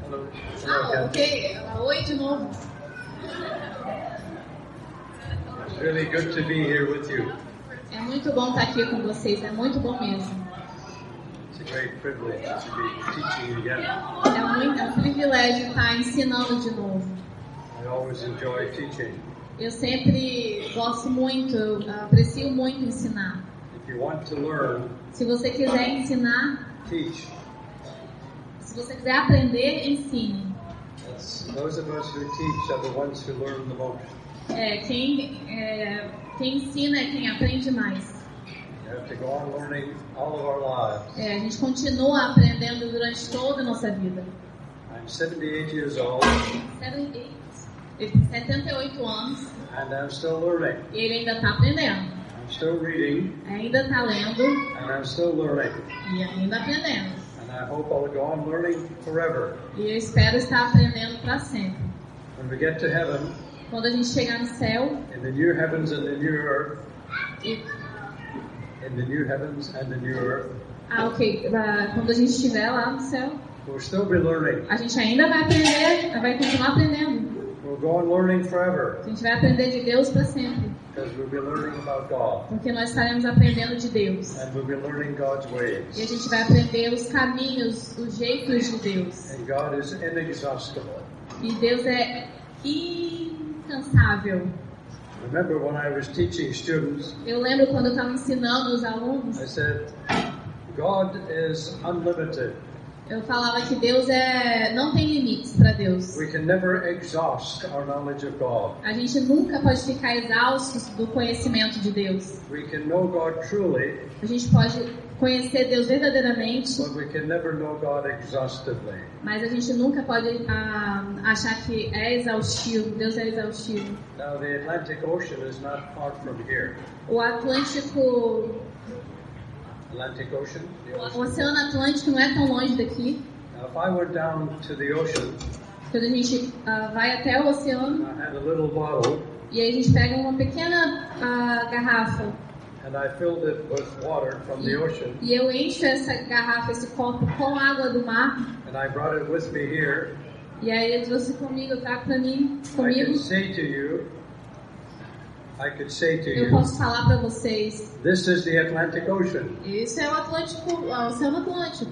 Hello. Ok. Oi de novo. It's really good to be here with you. É muito bom estar aqui com vocês, é muito bom mesmo. It's a great privilege to be teaching again. É um privilégio estar ensinando de novo. I always enjoy teaching. Eu sempre gosto muito, eu aprecio muito ensinar. If you want to learn, Se você quiser ensinar, teach. se você quiser aprender, ensine. Those of us who teach are the ones who learn the most. Quem ensina é quem aprende mais. You have to go on learning all of our lives. A gente continua aprendendo durante toda a nossa vida. I'm 78 years old. 78 anos. And I'm still learning. E ele ainda está aprendendo. I'm still reading. Ainda está lendo. And I'm still learning. E ainda aprendendo. And I hope I'll go on learning forever. E eu espero estar aprendendo para sempre. When we get to heaven, quando a gente chegar no céu, in the new heavens and the new earth, e, in the new heavens and the new earth, quando a gente estiver lá no céu, we'll still be learning. A gente ainda vai aprender, vai continuar aprendendo. We'll go on learning forever. A gente vai aprender de Deus para sempre. Because we'll be learning about God. Porque nós estaremos aprendendo de Deus. And we'll be learning God's ways. E a gente vai aprender os caminhos, os jeitos de Deus. And God is inexhaustible. E Deus é incansável. Remember when I was teaching students, eu lembro quando eu estava ensinando os alunos, I said, God is unlimited. Eu falava que Deus não tem limites para Deus. We can never exhaust our knowledge of God. A gente nunca pode ficar exaustos do conhecimento de Deus. We can know God truly. A gente pode conhecer Deus verdadeiramente. But we can never know God exhaustively. Mas a gente nunca pode achar que é exaustivo. Deus é exaustivo. Now the Atlantic Ocean is not far from here. O Atlântico. Atlantic Ocean? O Oceano Atlântico não é tão longe daqui. Now, if I went down to the ocean, quando a gente vai até o oceano, I had a little bottle, e aí a gente pega uma pequena garrafa, and I filled it with water from the ocean, e eu encho essa garrafa, esse copo com água do mar, and I brought it with me here, e aí eu trouxe comigo, tá comigo. Eu posso falar para vocês. This is the Atlantic Ocean. Esse é o Oceano Atlântico.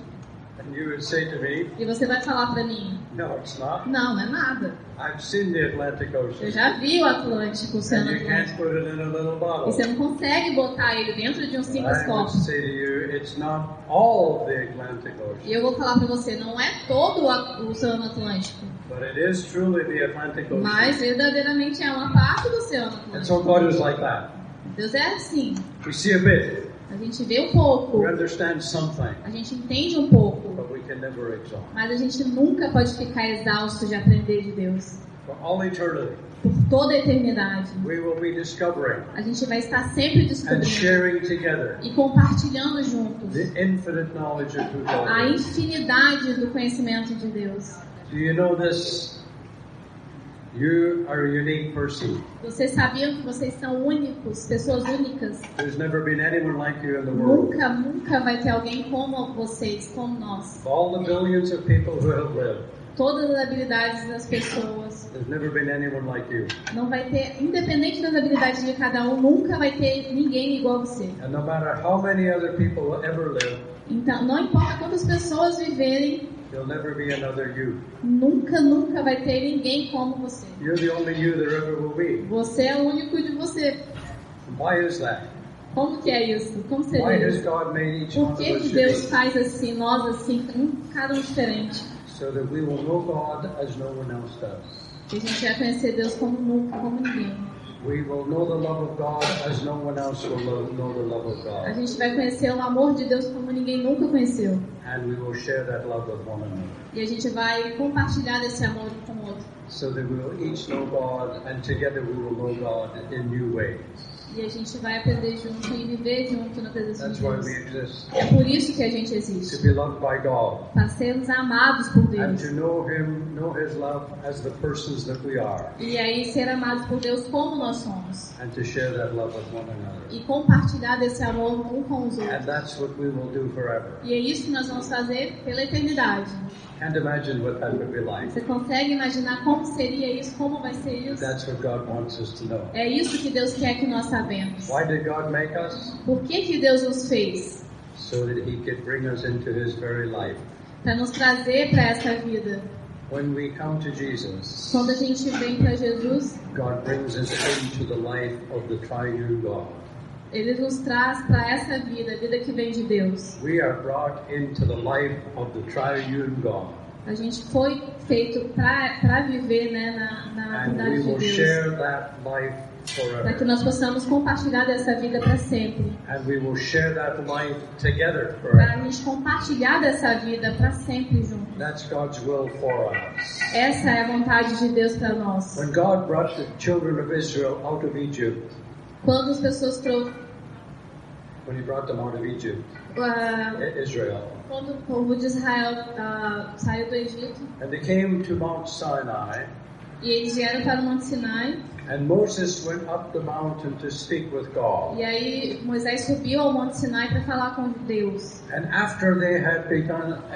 And you would say to me, e você vai falar para mim? No, it's not. Não é nada. I've seen the Atlantic Ocean. Eu já vi o Atlântico, o Oceano Atlântico. And you can't put it in a little bottle. E você não consegue botar ele dentro de um simples copo. I would say to you, it's not all the Atlantic Ocean. E eu vou falar para você, não é todo o Oceano Atlântico. But it is truly the Atlantic Ocean. Mas verdadeiramente é uma parte do Oceano Atlântico. And so God is like that. Deus é assim. We see a bit. A gente vê um pouco. We understand something. A gente entende um pouco. But we can never exhaust. Mas a gente nunca pode ficar exausto de aprender de Deus. For all eternity. Por toda a eternidade. We will be discovering. A gente vai estar sempre descobrindo. And sharing together. E compartilhando juntos. The infinite knowledge of who God a is. infinidade do conhecimento de Deus. Do you know this? You are a unique person. Vocês sabiam que vocês são únicos, pessoas únicas? There's never been anyone like you in the world. Nunca vai ter alguém como vocês, como nós. Of all the billions of people who have lived. Todas as habilidades das pessoas. There's never been anyone like you. Não vai ter, independente das habilidades de cada um, nunca vai ter ninguém igual a você. And no matter how many other people will ever live. Então, não importa quantas pessoas viverem. There'll never be another you. Nunca vai ter ninguém como você. You're the only you there ever will be. Você é o único de você. Why is that? Como que é isso? Como seria Why has isso? God made each Por one que of us Deus unique? faz assim, nós assim, cada um diferente? So that we will know God as no one else does. Que a gente vai conhecer Deus como nunca, como ninguém. We will know the love of God as no one else will know the love of God. A gente vai conhecer o amor de Deus como ninguém nunca conheceu. And we will share that love with one another. E a gente vai compartilhar esse amor com o outro. So that we will each know God, and together we will know God in new ways. E a gente vai aprender junto e viver junto na presença That's de why Deus. we exist. É por isso que a gente To existe. be loved by God. Para sermos amados por And Deus. to know Him, know His love as the persons that we are. E aí ser amados por Deus como nós somos. And to share that love with one another. E compartilhar desse amor um com os And outros. that's what we will do forever. E é isso que nós vamos fazer pela eternidade. Can't imagine what that would be like. Você consegue imaginar como seria isso? Como vai ser isso? That's what God wants us to know. É isso que Deus quer que nós sabemos. Why did God make us? Por que Deus nos fez? So that He could bring us into His very life. Para nos trazer para essa vida. When we come to Jesus, Quando a gente vem para Jesus, God brings us into the life of the triune God. Ele nos traz para essa vida, a vida que vem de Deus. We are brought into the life of the triune God. A gente foi feito para viver, né, na And we unidade de will Deus. share that life Para que forever. nós possamos compartilhar dessa vida para sempre. And we will share that life together Para forever. a gente compartilhar dessa vida para sempre junto. That's God's will for us. Essa é a vontade de Deus para nós. When God brought the children of Israel out of Egypt, Quando as pessoas trouxeram, when He brought them out of Egypt, Israel, quando o povo de Israel saiu do Egito and they came to Mount Sinai, e eles vieram para o Monte Sinai, and Moses went up the mountain to speak with God. e aí Moisés subiu ao Monte Sinai para falar com Deus. And after they had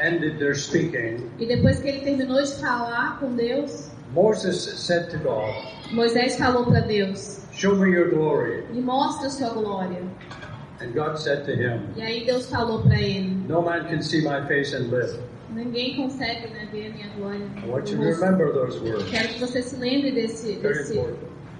ended their speaking, E depois que ele terminou de falar com Deus, Moses said to God, Moisés falou para Deus: "Show me your glory." me mostra a sua glória. And God said to him, E aí Deus falou para ele: "No man can see my face and live." ninguém consegue, né, ver a minha glória. I want you no to rosto. remember those words. Quero que você se lembre Very important.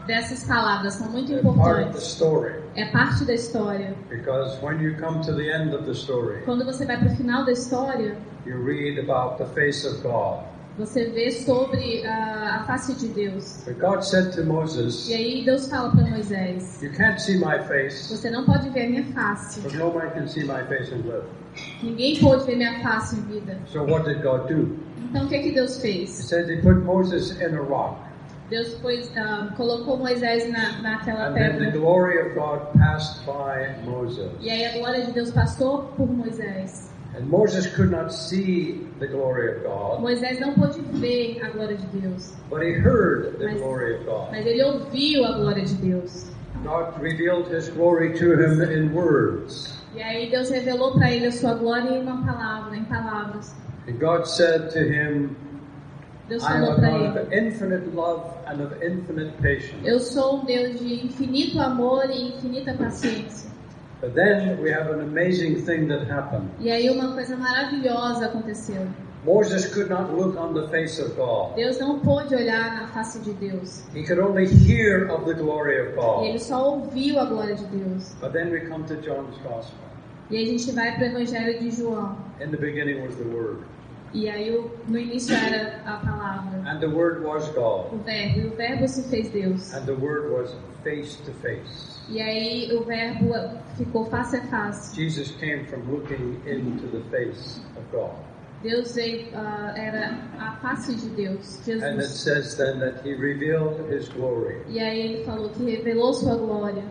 dessas palavras, são muito They're part of the importantes. story. É parte da história. Because when you come to the end of the story, Quando você vai para o final da história, you read about the face of God. você vê sobre a face de Deus. But God said to Moses, E aí Deus fala para Moisés: "You can't see my face, você não pode ver a minha face. but no man can see my face and live." Ninguém pôde ver minha face em vida. So what did God do? Então o que Deus He fez? said He put Moses in a rock. Deus colocou Moisés naquela And then the pedra. glory of God passed by Moses. E aí a glória de Deus passou por Moisés. And Moses could not see the glory of God, Moisés não pôde ver a glória de Deus, but he heard the Mas- glory of God. mas ele ouviu a glória de Deus. God revealed His glory to him in words. E aí Deus revelou para ele a sua glória em uma palavra, em palavras. And God said to him, Deus "I am falou a para God ele: of infinite love and of infinite patience." eu sou um Deus de infinito amor e infinita paciência. But then we have an amazing thing that happened. E aí uma coisa maravilhosa aconteceu. Moses could not look on the face of God. Deus não pôde olhar na face de Deus. He could only hear of the glory of E ele God. só ouviu a glória de Deus. But then we come to John's Gospel. E aí a gente vai para o Evangelho de João. In the beginning was the Word, E aí no início era a palavra, and the Word was God, o verbo. E o verbo se fez Deus. and the Word was face to face. E aí o verbo ficou face a face. Jesus came from looking into the face of God. Deus veio, era a face de Deus, And it Jesus. says then that He revealed His glory. E aí ele falou que revelou sua glória.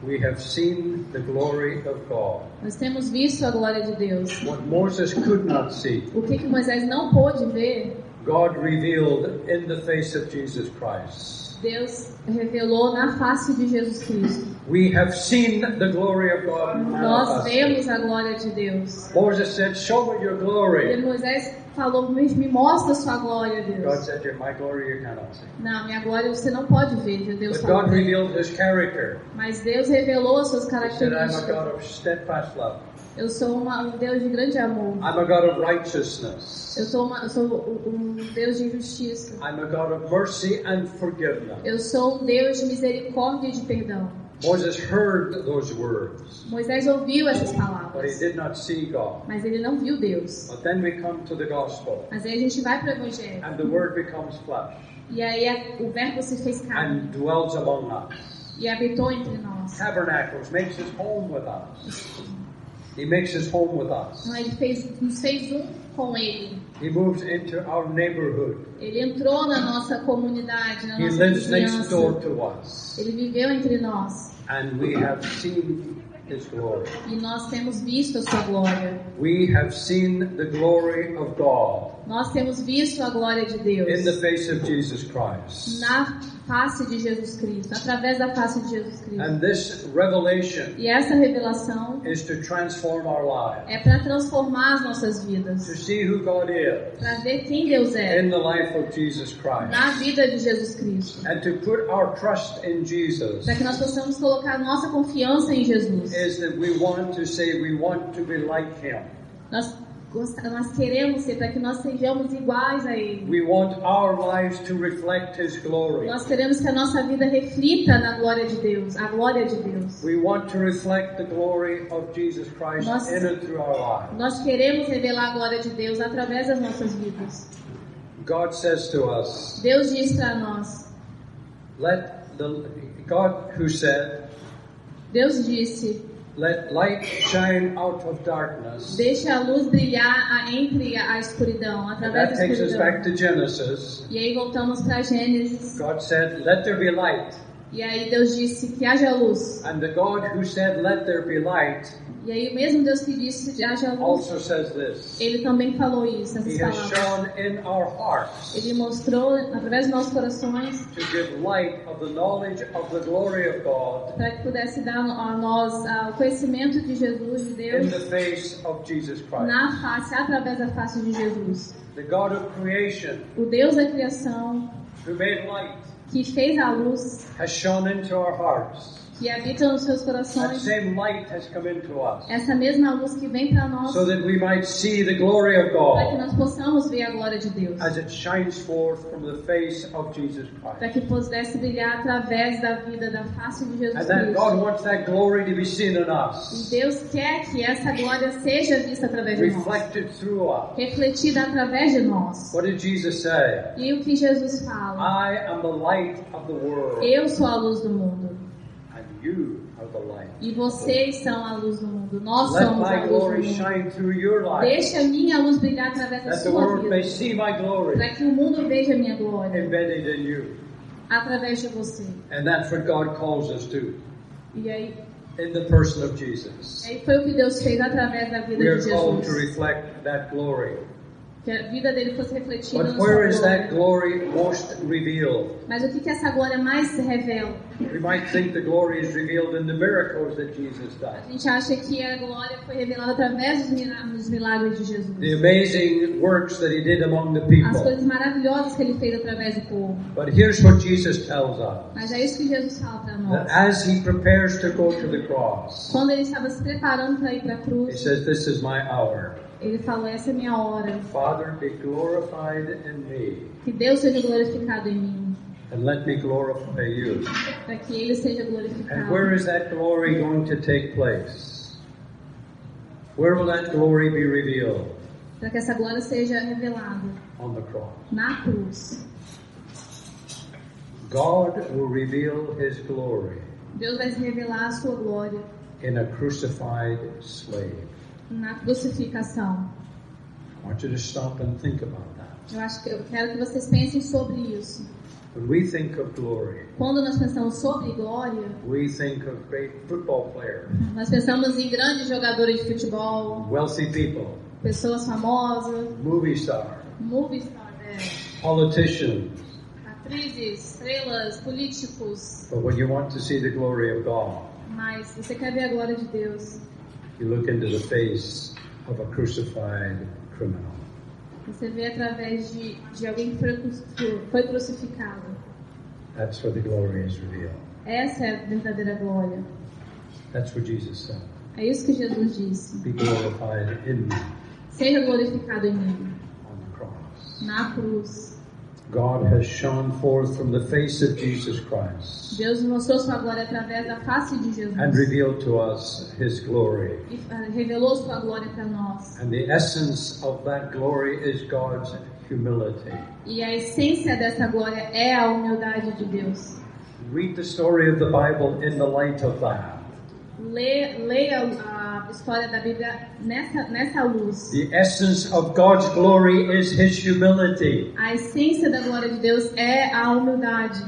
We have seen the glory of God. Nós temos visto a glória de Deus. What Moses could not see, O que Moisés não pôde ver, God revealed in the face of Jesus Christ. Deus revelou na face de Jesus Cristo. We have seen the glory of God Nós manifested. vemos a glória de Deus. Moses said, "Show me your E glory." Moisés falou: me mostra a sua glória, God Deus. said, "My glory you cannot see." Não, minha glória você não pode ver, Deus But falou. God revealed His character. Mas Deus revelou as suas He said, "I'm a características. God of steadfast love. Eu sou um Deus de grande amor. I'm a God of righteousness. Eu sou um Deus de justiça. I'm a God of mercy and forgiveness." Eu sou um Deus de misericórdia e de perdão. Moses heard those words, Moisés ouviu essas but he palavras, did not see God. mas ele não viu Deus. But then we come to the gospel, Mas aí a gente vai para o Evangelho. and the Word becomes flesh E aí o verbo se fez carne and dwells among us. e habitou entre nós. Tabernacles, makes His home with us. He makes His home with us. Então ele nos fez um com ele. He moves into our neighborhood. Ele entrou na nossa comunidade, na He nossa lives next door vizinhança. to us. Ele viveu entre nós. And we have seen His glory. E nós temos visto a sua glória. We have seen the glory of God. Nós temos visto a glória de Deus. In the face of Jesus Christ. Na face de Jesus Cristo, através da face de Jesus Cristo. And this revelation E essa revelação is to transform our lives. é para transformar as nossas vidas. To see who God is. Para ver quem Deus é. In the life of Jesus Christ. Na vida de Jesus Cristo. And to put our trust in Jesus. Para que nós possamos colocar nossa confiança em Jesus. Is that we want to say we want to be like Him. Nós queremos ser para que nós sejamos iguais a Ele. We want our lives to reflect His glory. Nós queremos que a nossa vida reflita na glória de Deus, a glória de Deus. We want to reflect the glory of Jesus Christ in and through our lives. Nós queremos revelar a glória de Deus através das nossas vidas. God says to us. Deus diz para nós. God who said. Deus disse. Let light shine out of darkness. Deixa a luz brilhar entre a escuridão, através da escuridão. That takes us back to Genesis. E aí voltamos para Gênesis. God said, "Let there be light." E aí Deus disse que haja luz. And the God who said, "Let there be light." E aí o mesmo Deus que disse que haja luz. Also says this. Ele também falou isso, essas He has palavras. shown in our hearts. Ele mostrou através dos nossos corações. To give light of the knowledge of the glory of God. Para que pudesse dar a nós o conhecimento de Jesus, de Deus. In the face of Jesus Christ. Na face, através da face de Jesus. The God of creation. O Deus da criação. Who made light. Que fez a luz. Has shone into our hearts. Que habita nos seus That corações. same light has come into us. Essa mesma luz que vem para nós. So that we might see the glory of Para que God. nós possamos ver a glória de Deus. As it shines forth from the face of Jesus Christ. Para que pudesse brilhar através da vida, da face de Jesus And that Cristo. God wants that glory to be seen in us. E Deus quer que essa glória seja vista através de nós. Reflected through us. Refletida através de nós. What did Jesus say? E o que Jesus fala? I am the light of the world. Eu sou a luz do mundo. And you are the light. E vocês são a luz do mundo. Nós Let somos my a luz glory do mundo. shine through your life. Deixa a minha luz brilhar através da That the sua world may vida. see my glory Para que o mundo veja a minha glória. embedded in you. Através de você. And that's what God calls us to. E aí In the person of Jesus. foi o que Deus fez através da vida We are de called to Jesus. reflect that glory. Que a vida dele fosse refletida But na where sua is that glória. glory most revealed? Mas o que essa glória mais se revela? We might think the glory is revealed in the miracles that Jesus A does. gente acha que a glória foi revelada através dos milagres de Jesus. The amazing works that He did among the As people. coisas maravilhosas que ele fez através do povo. But here's what Jesus tells us. Mas é isso que Jesus fala para That nós. as He prepares to go to the cross, Quando ele estava se preparando para ir para a He cruz, says, "This is my hour. ele falou: essa é minha hora. Father, be glorified in me, Que Deus seja glorificado em mim. and let me glorify you." Para que ele seja And where glorificado. is that glory going to take place? Where will that glory be revealed? Para que essa glória seja revelada On the cross. na cruz. God will reveal His glory Deus vai revelar a sua glória in a crucified slave. na crucificação. I want you to stop and think about that. Eu quero que vocês pensem sobre isso. When we think of glory, Quando nós pensamos sobre glória, we think of great football players, nós pensamos em grandes jogadores de futebol, wealthy people, pessoas famosas, movie stars, movie stars, politicians. atrizes, estrelas, políticos. But when you want to see the glory of God, Mas você quer ver a glória de Deus, you look into the face of a crucified criminal. você vê através de alguém que foi crucificado. That's where the glory is revealed. Essa é a verdadeira glória. That's what Jesus said. É isso que Jesus disse. Be glorified in me Seja glorificado em mim, on the cross. na cruz. God has shone forth from the face of Jesus Christ Deus mostrou sua glória através da face de Jesus. and revealed to us His glory. E revelou sua glória para nós. And the essence of that glory is God's humility. E a essência dessa glória é a humildade de Deus. Read the story of the Bible in the light of that. Leia a história da Bíblia nessa luz. The essence of God's glory is His humility. A essência da glória de Deus é a humildade.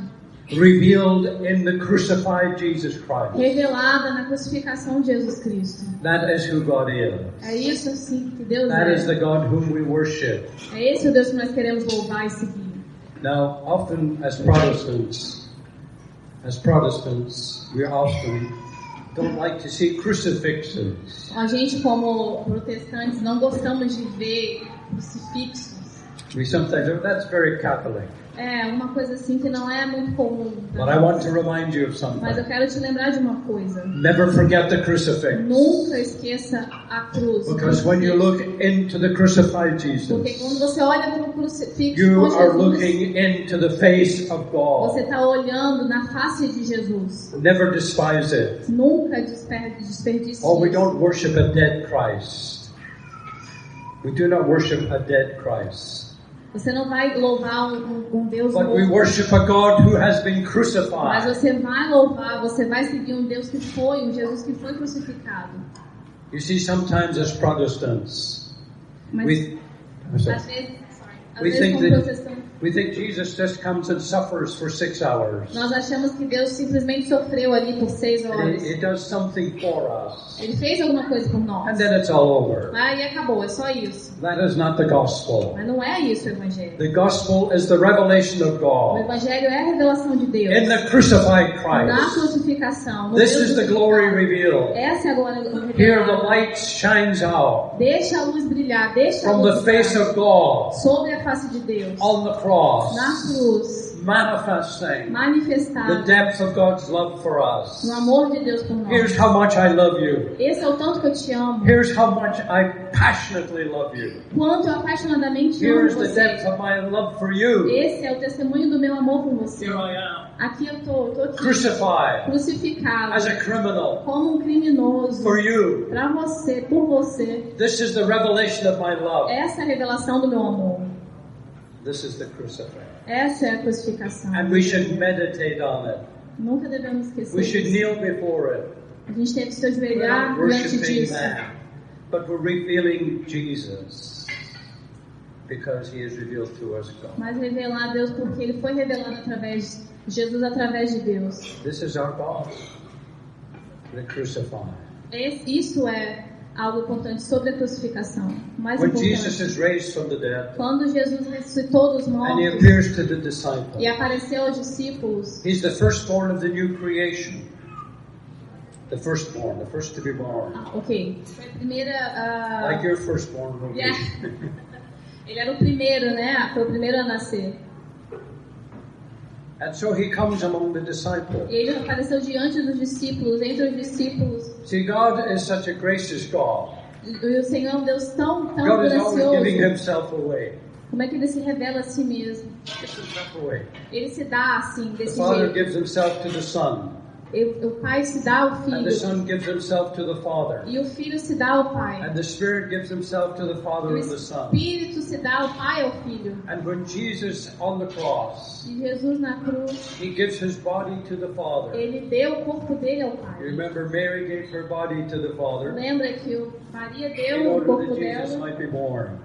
revealed in the crucified Jesus Christ. Revelada na crucificação de Jesus Cristo. That is who God is. É isso assim que Deus That é. is the God whom we worship. É esse o Deus que nós queremos louvar e seguir. Now, often as Protestants, we often don't like to see crucifixes. A gente, como protestantes, não gostamos de ver crucifixos. We sometimes say, that's very Catholic. É uma coisa assim que não é muito comum. But I want to remind you of something. Mas eu quero te lembrar de uma coisa. Never forget the crucifix. Nunca esqueça a cruz. Because when you look into the crucified Jesus, porque quando você olha para o crucifixo you com are Jesus, looking into the face of God. você está olhando na face de Jesus. Never despise it. Nunca desperdice Oh, we isso. don't worship a dead Christ. We do not worship a dead Christ. Você não vai louvar um Deus But we morto. worship a God who has been Mas crucified. você vai louvar, você vai seguir um Deus que foi, um Jesus que foi crucificado. You see, sometimes as Protestants, Mas we às vezes think como that protestantes, we think Jesus just comes and suffers for 6 hours. nós achamos que Deus simplesmente sofreu ali por 6 horas. He does something for us, Ele fez alguma coisa por nós. and then it's all over. Aí acabou, é só isso. That is not the gospel. Mas não é isso o Evangelho. The gospel is the revelation of O God Evangelho é a revelação de Deus. in the crucified Na Christ. crucificação. No This Deus is the crucificado. glory revealed. Essa é a glória Here revelada. the light shines out Deixa a luz brilhar, deixa a from luz the face brilhar of God sobre a face de Deus. on the cross, Na cruz, manifesting the manifestada depth of God's love for us. no amor de Deus por nós. Here's how much I love you. Esse é o tanto que eu te amo. Here's how much I passionately love you. Quanto eu apaixonadamente amo Here's the depth você. of my love for you. Esse é o testemunho do meu amor por você. Here I am, Aqui eu tô aqui, crucified crucificado, as a criminal como um criminoso, for you. para você, por você. This is the revelation of my love. Essa é a revelação do meu amor. This is the crucifix. Essa é a crucificação. And we should meditate on it. Nunca devemos esquecer We should disso. kneel before it. A gente tem que se We're ajoelhar not diante worshiping disso. man, but we're revealing Jesus because he is revealed to us God. Mas revelar a Deus porque Ele foi revelado através de Jesus, através de Deus. This is our God, the crucified. Isso é algo importante sobre a crucificação. O mais When Jesus importante. is raised from the dead Quando Jesus ressuscitou dos and he mortos appears to the disciples, e apareceu aos discípulos, he's the firstborn of the new creation. The firstborn, the first to be born. ok, foi a primeira. Like your firstborn will be. Yeah. Ele era o primeiro, né? Foi o primeiro a nascer. And so he comes among the disciples. E ele apareceu diante dos discípulos, entre os discípulos. See, God is such a gracious God. E o Senhor é um Deus tão God is always giving gracioso. himself away. Como é que ele se revela a si mesmo? Gives himself away. Ele se dá assim, The desse Father jeito. gives himself to the Son, O Pai se dá ao and Filho. the Son gives himself to the Father, E o Filho se dá ao Pai. and the Spirit gives himself to the E Father o and the Son. Espírito se dá ao Pai e ao Filho. And when Jesus on the cross, E Jesus na cruz, he gives his body to the Father. ele deu o corpo dele ao You Pai. remember Mary gave her body to the Father Lembra que Maria in deu o order corpo that Jesus dela might be born.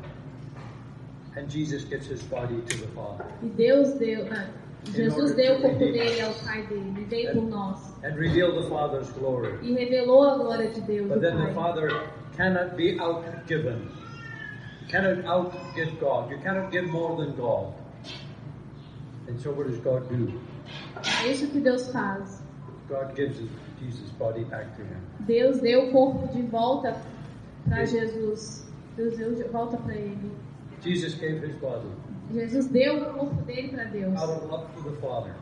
And Jesus gives his body to the Father. e Jesus deu o corpo dele ao Pai dele e veio por nós. And reveal the Father's glory. E revelou a glória de Deus, But do then the Pai. Father cannot be outgiven. You cannot outgive God. You cannot give more than God. And so what does God do? É isso que Deus faz. God gives Jesus' body back to him. Deus deu o corpo de volta para Jesus. Deus deu de volta para ele. Jesus gave his body Jesus deu o corpo dele para Deus. out of love for the Father.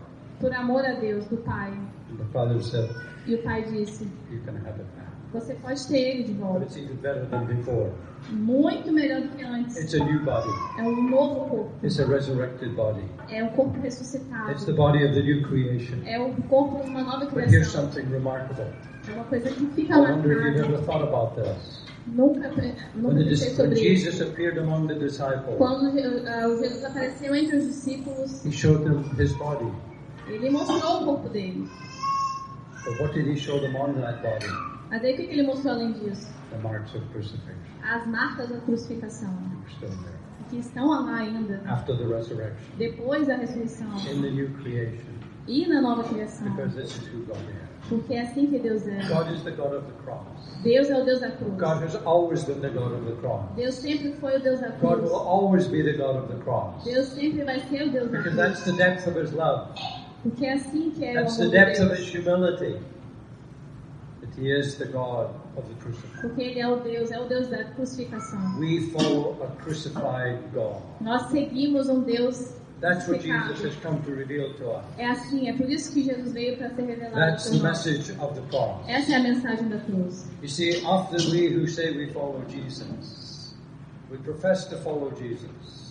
Por amor a Deus, do Pai. And the Father said, E o Pai disse: you can have it now. você pode ter ele de But volta. it's even better than before. Muito melhor do que antes. It's a new body. É um novo corpo. It's a resurrected body. É um corpo It's the ressuscitado. body of the new creation. É o corpo de uma nova But here's criação. something remarkable. É uma coisa que fica I wonder if you've marcada. ever thought about this. Nunca When pensei sobre isso. Jesus appeared among the disciples, Quando o Jesus apareceu entre os discípulos, he showed them his body. ele mostrou o corpo dele. But what did he show them on that body? Mas aí o que ele mostrou além disso? The marks of crucifixion. As marcas da crucificação, Were still there. que estão lá ainda, After the resurrection. depois da ressurreição, In the new creation. e na nova criação. Because this is who God is. Porque é assim que Deus é. God is the God of the cross. Deus é o Deus da cruz. God has always been the God of the cross. Deus sempre foi o Deus da God cruz. will always be the God of the cross. Deus sempre vai ser o Deus da Because cruz. that's the depth of His love. Porque é assim que é o That's the amor de depth of Deus. His humility. That He is the God of the crucified. Porque Ele é o Deus da crucificação. We follow a crucified God. Nós seguimos um Deus That's what crucificado. Jesus has come to reveal to us. É assim, é por isso que Jesus veio para ser revelado That's por the nós. message of the cross. Essa é a mensagem da cruz. You see, often we who say we follow Jesus, we profess to follow Jesus.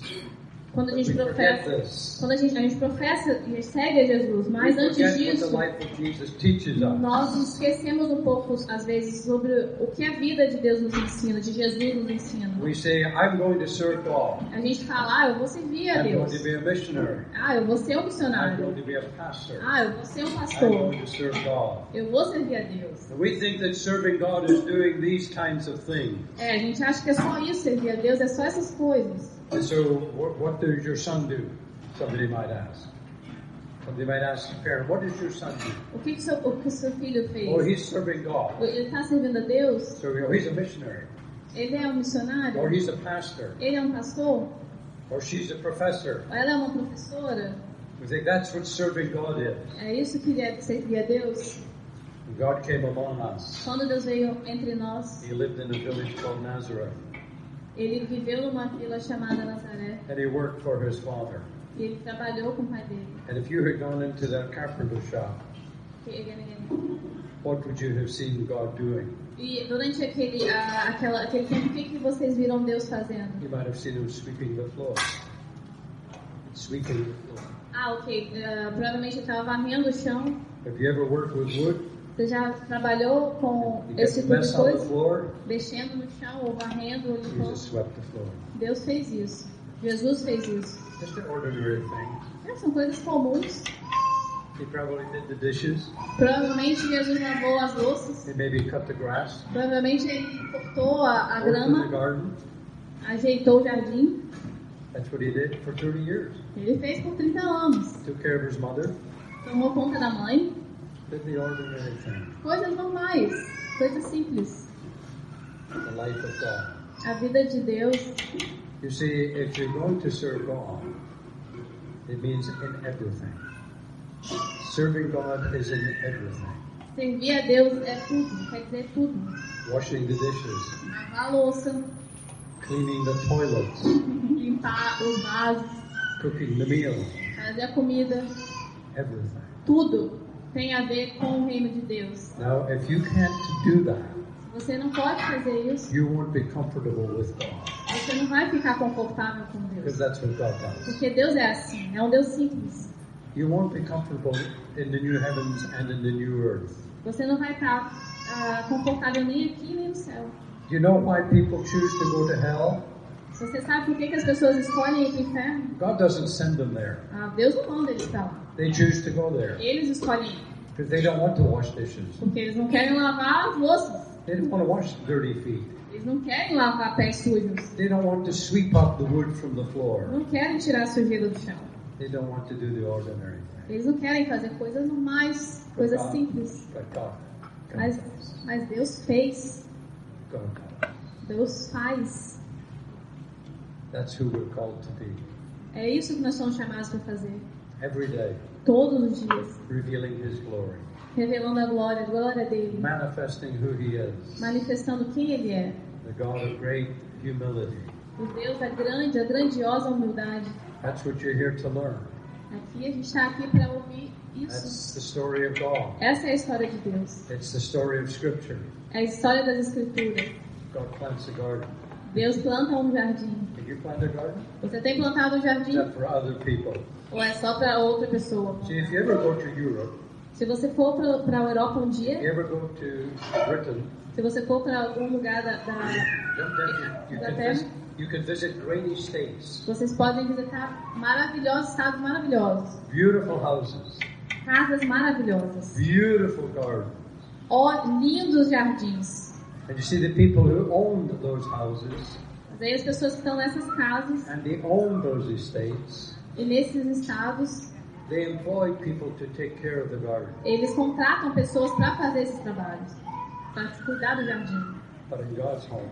Quando a But gente we forget professa, this. quando a gente professa e segue a Jesus, mas We antes forget what disso, the life of Jesus teaches us. nós esquecemos um pouco, às vezes, sobre o que a vida de Deus nos ensina, de Jesus nos ensina. We say, I'm going to serve God. A gente fala, eu vou servir a I'm going Deus. to be a missionary. Eu vou ser um I'm missionário. going to be a pastor. Eu vou ser um I'm pastor. going to serve God. Eu vou servir a Deus. And we think that serving God is doing these kinds of things. A gente acha que é só isso, servir a Deus, é só essas coisas. And so, what does your son do? Somebody might ask. Somebody might ask a parent, what does your son do? O que seu filho fez? Oh, he's serving God. Ele está servindo a Deus? So, he's a missionary. Ele é um missionário? Or he's a pastor. Ele é um pastor? Or she's a professor. Ou ela é uma professora? We think that's what serving God is. É isso que é servir a Deus? When God came among us, Quando Deus veio entre nós, He lived in a village called Nazareth. Ele viveu numa vila chamada Nazaré. And He worked for His father. E ele trabalhou com o pai dele. And if you had gone into that carpenter shop, what would you have seen God doing? E durante aquele tempo, o que vocês viram Deus fazendo? You might have seen Him sweeping the floor. Sweeping the floor. Ok. Provavelmente ele estava varrendo o chão. Have you ever worked with wood? Você já trabalhou com You esse get tipo mess de on the coisa? floor, Mexendo no chão ou varrendo ou limpando? Jesus swept the floor. Deus fez isso. Jesus fez isso. Just an ordinary thing. São coisas comuns. He probably did the dishes. Provavelmente Jesus lavou as louças. He maybe cut the grass. Provavelmente ele cortou a Worked in the grama, garden. ajeitou o jardim. That's what he did for 30 years. Ele fez por 30 anos. Took care of his mother. Tomou conta da mãe. Did the ordinary thing. Coisas normais, coisas simples. The life of God. A vida de Deus. You see, if you're going to serve God, it means in everything. Serving God is in everything. Servir a Deus é tudo, quer dizer tudo. Washing the dishes, Lavar a louça, cleaning the toilets, limpar os vasos, cooking the meal, fazer a comida. everything. Tudo tem a ver com o reino de Deus. Now, if you can't do that, Você não pode fazer isso. you won't be comfortable with God. Você não vai ficar confortável com Because Deus. that's what God does. Porque Deus é assim, é um Deus simples. You won't be comfortable in the new heavens and in the new earth. Você não vai estar confortável nem aqui nem no céu. Do you know why people choose to go to hell? Se você sabe por que as pessoas escolhem ir para o inferno, God doesn't send them there. Deus não manda eles para lá. They choose to go there Eles escolhem ir, because they don't want to wash dishes. porque eles não querem lavar as louças. They don't want to wash dirty feet. Eles não querem lavar pés sujos. They don't want to sweep up the wood from the floor. Não querem tirar a sujeira do chão. They don't want to do the ordinary thing. Eles não querem fazer coisas normais, coisas simples. But God Mas Deus fez. God does. Deus faz. That's who we're called to be. É isso que nós somos chamados para fazer. Every day, Todos os dias. revealing His glory, Revelando a glória dele. manifesting who He is, Manifestando quem ele é. the God of great humility. O Deus da a grandiosa humildade. That's what you're here to learn. Aqui a gente está aqui para ouvir That's isso. the story of God. Essa é a história de Deus. It's the story of Scripture. É a história das Escrituras. God plants a garden. Deus planta um jardim. Did you plant a garden? Você tem plantado um Is jardim? that for other people? Ou é só para outra pessoa? See, if you ever go to Europe, Se você for para a Europa um if dia, you ever go to Britain, se você for para algum lugar you can visit great estates, vocês podem visitar maravilhosos estados maravilhosos, beautiful houses, casas maravilhosas, beautiful gardens. lindos jardins. And you see the people who owned those houses Mas aí as pessoas que estão nessas casas and they own those estates, e nesses estados, They employ people to take care of the garden. Eles contratam pessoas para fazer esses trabalhos, para cuidar do jardim. But in God's home,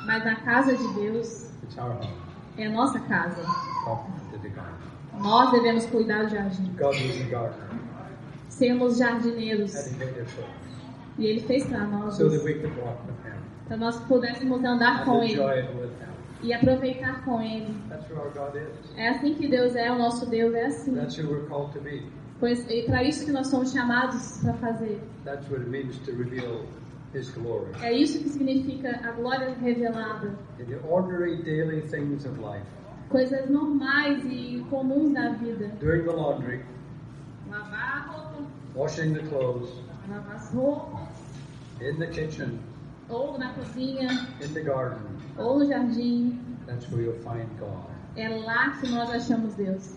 Mas na casa de Deus, it's our home. é a nossa casa. God did the garden. Nós devemos cuidar do jardim. God was the gardener. Sermos jardineiros. And he made it for us. E Ele fez para nós So that isso, we could walk with him. para nós pudéssemos andar com And Ele enjoy it with him. e aproveitar com Ele. That's who our God is. É assim que Deus é, o nosso Deus é assim. That's who we're called to be. Pois é para isso que nós somos chamados para fazer. That's what it means to reveal His glory. É isso que significa a glória revelada. In the ordinary daily things of life. Coisas normais e comuns da vida. Doing the laundry. Lavar a roupa, Washing the clothes. lavar as roupas, In the kitchen. ou na cozinha, In the garden. ou no jardim. That's where you'll find God. É lá que nós achamos Deus.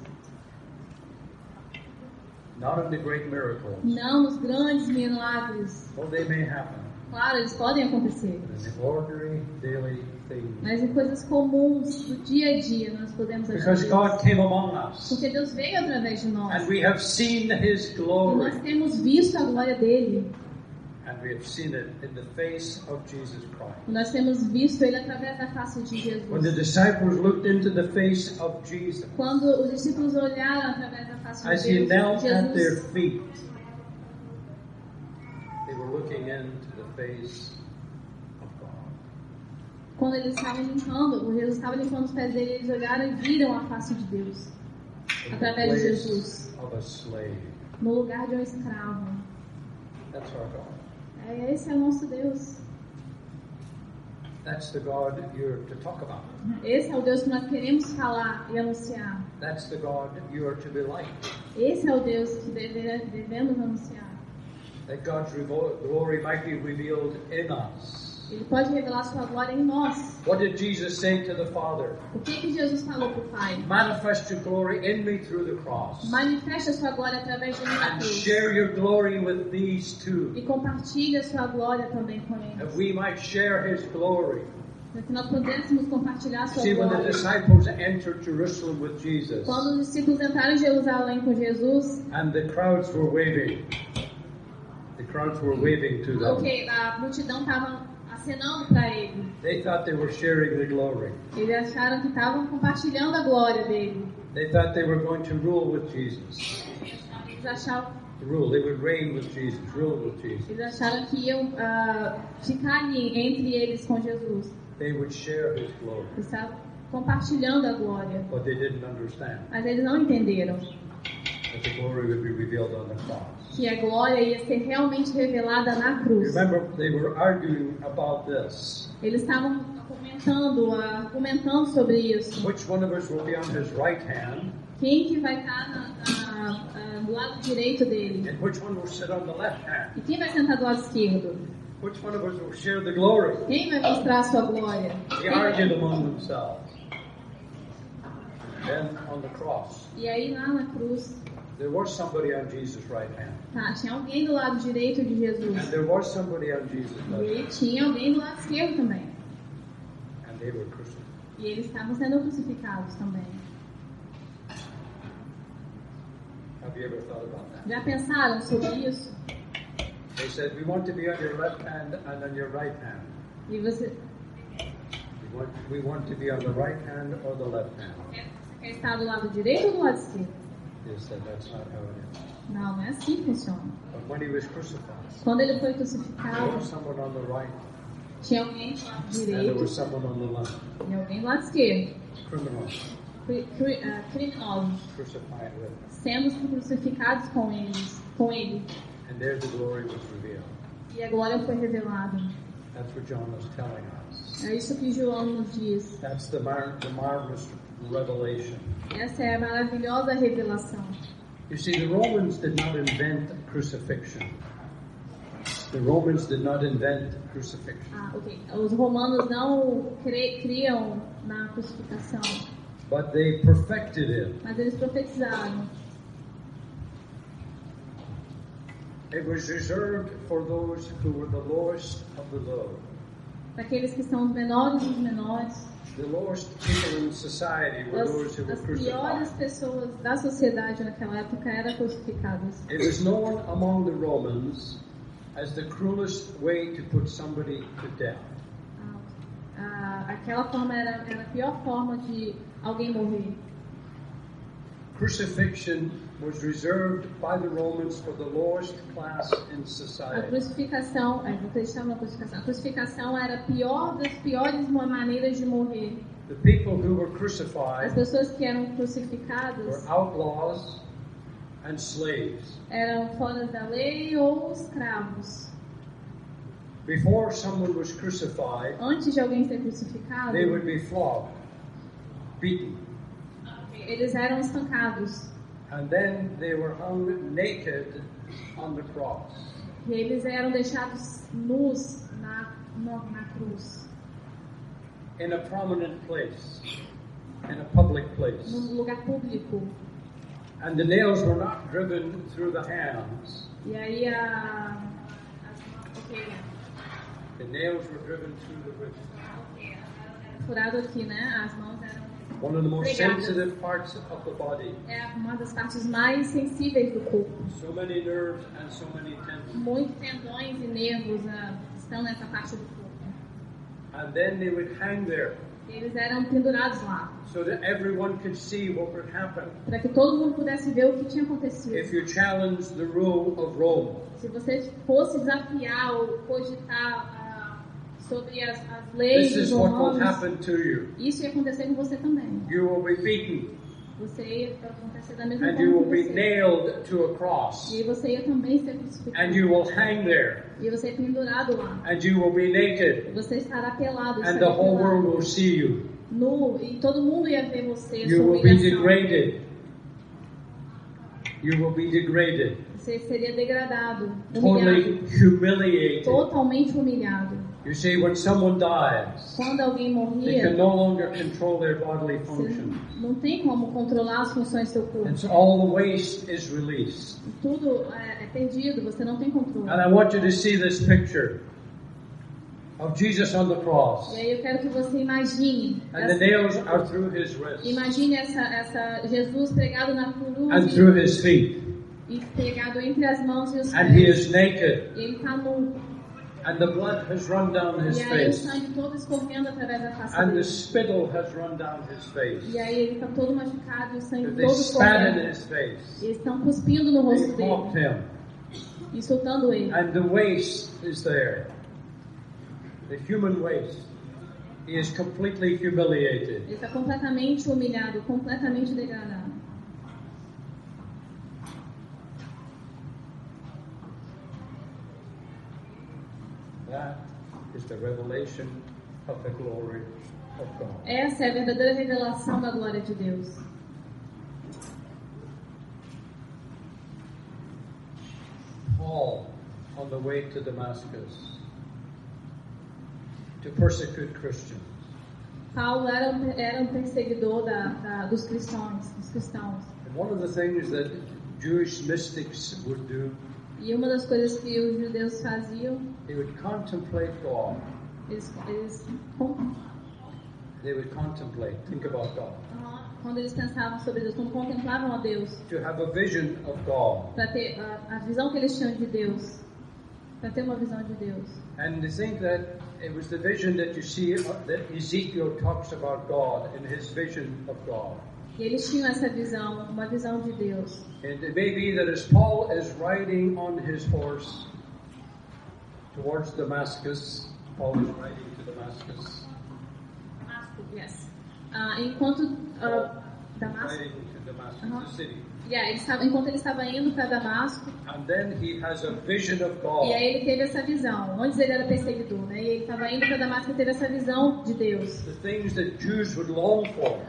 Not in the great miracles. Não nos grandes milagres. Well, they may happen. Claro, eles podem acontecer. But in the ordinary daily things. Mas em coisas comuns do dia a dia nós podemos achar Because Deus. God came among us. Porque Deus veio através de nós. And we have seen His E glory. nós temos visto a glória dele. And we have seen it in the face of Jesus Christ. E nós temos visto ele através da face de When the Jesus. disciples looked into the face of Jesus, Quando os discípulos olharam através da face as de He knelt Deus, at their Jesus, feet, they were looking into the face of God. quando eles estavam limpando, Jesus estava limpando os pés dele, eles olharam e viram a face de Deus. In the Através de place Jesus. of a slave. No lugar de um escravo. That's our God. Esse é o nosso Deus. That's the God you're to talk about. Esse é o Deus que nós queremos falar e anunciar. That's the God you are to be like. Esse é o Deus que devemos anunciar. That God's glory might be revealed in us. Ele pode revelar sua glória em nós. What did Jesus say to the Father? O que Jesus falou para o Pai? Manifest your glory in me through the cross. Manifeste a sua glória através de mim na And cruz. share your glory with these two. E compartilhe a sua glória também com That eles. we might share His glory. Para que nós pudéssemos compartilhar a sua See, when the glória. disciples entered Jerusalem with Jesus, Quando os discípulos entraram em Jerusalém com Jesus, and the crowds were waving. The crowds were waving to them. ok, a multidão estava acenando para ele. They thought they were sharing the glory. Eles acharam que estavam compartilhando a glória dele. They thought they were going to rule with Jesus. Eles acharam, Rule. They would reign with Jesus, rule with Jesus. eles acharam que iam ficar ali entre eles com Jesus. They would share His glory. Eles estavam compartilhando a glória. But they didn't understand Mas eles não entenderam that the glory would be revealed on the cross. que a glória ia ser realmente revelada na cruz. Remember, they were arguing about this. Eles estavam argumentando sobre isso. Which one of us will be on His right hand, Quem que vai estar do lado direito dele? and which one will sit on the left hand? E quem vai sentar do lado esquerdo? Which one of us will share the glory? Quem vai mostrar a sua glória? They argued among themselves. Then on the cross, E aí lá na cruz, there was somebody on Jesus' right hand, tinha alguém do lado direito de and Jesus. there was somebody on Jesus' E left aí hand, tinha alguém do lado esquerdo também. and they were crucified. E eles estavam sendo crucificados também. Have you ever thought about that? Já pensaram sobre isso? They said, we want to be on your left hand and on your right hand. E você We want to be on the right hand or the left hand. quer estar do lado direito ou do lado esquerdo? They said, that's not how it is. Não, não é assim que funciona. But when He was crucified, Quando ele foi there crucificado, was someone on the right tinha alguém do lado and there direito was someone on the left. e alguém do lado esquerdo. Criminals Criminosos, crucified with Him. sendo crucificados com ele. And there the glory was revealed. E a glória foi revelada. That's what John was telling us. É isso que João nos diz. That's the marvelous revelation. Essa é a maravilhosa revelação. You see, the Romans did not invent crucifixion. The Romans did not invent crucifixion. Ok. Os romanos não criam na crucificação, But they perfected it. mas eles profetizaram. It was reserved for those who were the lowest of the low. para aqueles que são os menores dos menores. The lowest people in society were those who were As crucified. piores pessoas da sociedade naquela época eram crucificadas. It was known among the Romans as the cruelest way to put somebody to death. Aquela forma era a pior forma de alguém morrer. Crucifixion was reserved by the Romans for the lowest class in A society. crucificação, vou acreditar na crucificação. A crucificação era a pior das piores maneiras de morrer. The people who were As crucified pessoas que eram were crucificadas outlaws and slaves. eram fora da lei ou escravos. Before someone was crucified, Antes de alguém ser crucificado, they would be flogged, beaten, eles eram espancados. and then they were hung naked on the cross. E eles eram deixados nus na cruz, In a prominent place, in a public place. num lugar público. And the nails were not driven through the hands. E aí The nails were driven through the wrist. furado aqui, né? As mãos eram One of the most pregadas. sensitive parts of the body. É uma das partes mais sensíveis do corpo. So many nerves and so many tendons. Muitos tendões e nervos estão nessa parte do corpo. And then they would hang there Eles eram pendurados lá, so that everyone could see what would happen para que todo mundo pudesse ver o que tinha acontecido. if you challenged the rule of Rome. Se você fosse desafiar ou cogitar sobre as leis This is dos what will romanos, happen to you. isso ia acontecer com você também. You will be beaten Você ia acontecer da mesma and you forma will que be você. nailed to a cross E você ia também ser crucificado. and you will hang there E você é pendurado lá. and you will be naked Você estará pelado. and estará the whole pelado. world will see you. Nu, e todo mundo ia ver você. You sua will be humilhação. degraded. You will be degraded. Você seria degradado, humilhado, Totally humiliated. totalmente humilhado. You see, when someone dies, Quando alguém they can morria, no longer control their bodily você functions. não tem como controlar as funções do seu corpo. And so all the waste is released. Tudo é perdido, você não tem controle. And I want you to see this picture of Jesus on the cross. E aí eu quero que você imagine, And the nails are through his wrists imagine essa Jesus pregado na cruz and through his feet. e pregado entre as mãos e os And he pés. is naked. Ele está nu. And the blood has run down his E aí o face. sangue todo escorrendo através da face And the dele. spittle has run down his face. E aí ele está todo machucado e o sangue They todo spat in escorrendo. his face. E eles estão cuspindo no rosto They mocked dele him. e soltando ele. And the waste is there. The human waste. He is completely humiliated. Ele está completamente humilhado, completamente degradado. That is the revelation of the glory of God. Essa é a verdadeira revelação da glória de Deus. Paul, on the way to Damascus, to persecute Christians. Paulo era um perseguidor dos cristãos. And one of the things that Jewish mystics would do, E uma das coisas que os judeus faziam, they would contemplate God. They would contemplate, think about God. Quando eles pensavam sobre Deus, quando contemplavam a Deus, To have a vision of God. para ter a visão que eles tinham de Deus, para ter uma visão de Deus. And to think that it was the vision that you see that Ezekiel talks about God in his vision of God. E eles tinham essa visão, uma visão de Deus. And it may be that as Paul is riding on his horse towards Damascus, Paul is riding to Damascus. Yes. Enquanto Damasco, Riding to Damascus, the city. enquanto ele estava indo para Damasco, And then he has a vision of God. e aí ele teve essa visão. Antes ele era perseguidor, né? E ele estava indo para Damasco e teve essa visão de Deus. The things that Jews would long for.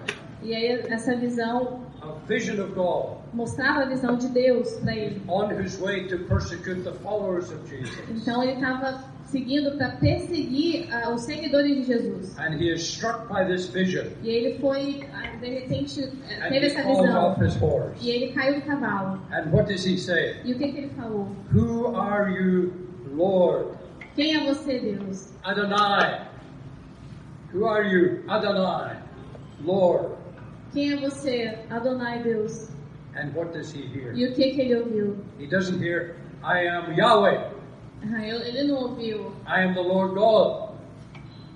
E aí essa visão A vision of God. mostrava a visão de Deus para ele. On his way to persecute the followers of Jesus. Então ele estava seguindo para perseguir os seguidores de Jesus. And he is struck by this vision. E ele foi, de repente, And teve he essa falls visão. off his horse. E ele caiu do cavalo. And what does he say? E o que ele falou? Who are you, Lord? Quem é você, Deus? Adonai. Who are you? Adonai, Lord. Quem é você? Adonai, Deus. And what does he hear? E o que ele ouviu? He doesn't hear, I am Yahweh. Ele não ouviu. I am the Lord God.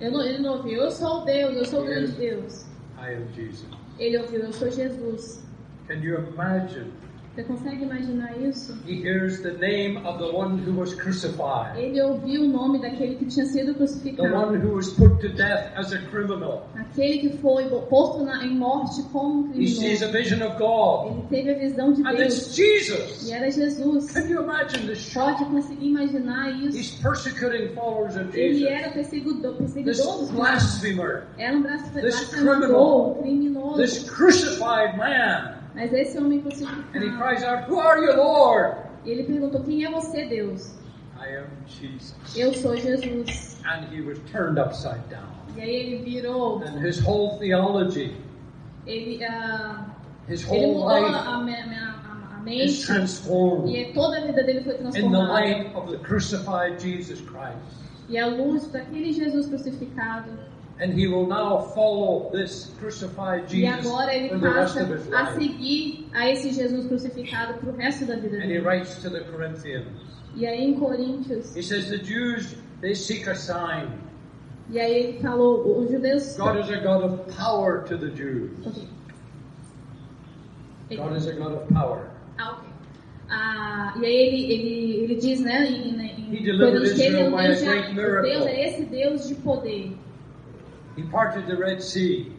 Ele não ouviu. Eu sou Deus, eu sou o grande Deus. I am Jesus. Ele ouviu, eu sou Jesus. Can you imagine? Você consegue imaginar isso? He hears the name of the one who was crucified. Ele ouviu o nome daquele que tinha sido The crucificado. one who was put to death as a criminal. Aquele que foi posto em morte como um He sees a criminoso. vision of God. Ele teve a visão de And Deus. it's Jesus. E era Jesus. Can you imagine this shock? Pode conseguir imaginar isso. He's persecuting followers of Ele Jesus. era perseguidor This dos blasphemer. Era um This blasfemador, criminoso. This crucified man. Mas esse homem And he crucificado. cries out, who are you, Lord? E ele perguntou: quem é você, Deus? I am Jesus. Eu sou Jesus. And he was turned upside down. E aí ele virou. And his whole theology, Ele his ele whole mudou life a is mente. transformed E toda a vida dele foi in the transformada. light of the crucified Jesus Christ. E a luz daquele Jesus crucificado. And he will now follow this crucified E Jesus agora ele for the rest passa of his a life. seguir a esse Jesus crucificado para o resto da vida And he dele. writes to the Corinthians. E aí em Coríntios, He says the Jews, they seek a sign. e aí ele falou, os judeus. God is a God of power to the Jews. Ok. God is a God of power. Ok. E aí ele diz, né, He em delivered Coríntios, que ele é Israel um by a Deus de, great o miracle. Deus é esse Deus de poder. He parted the Red Sea.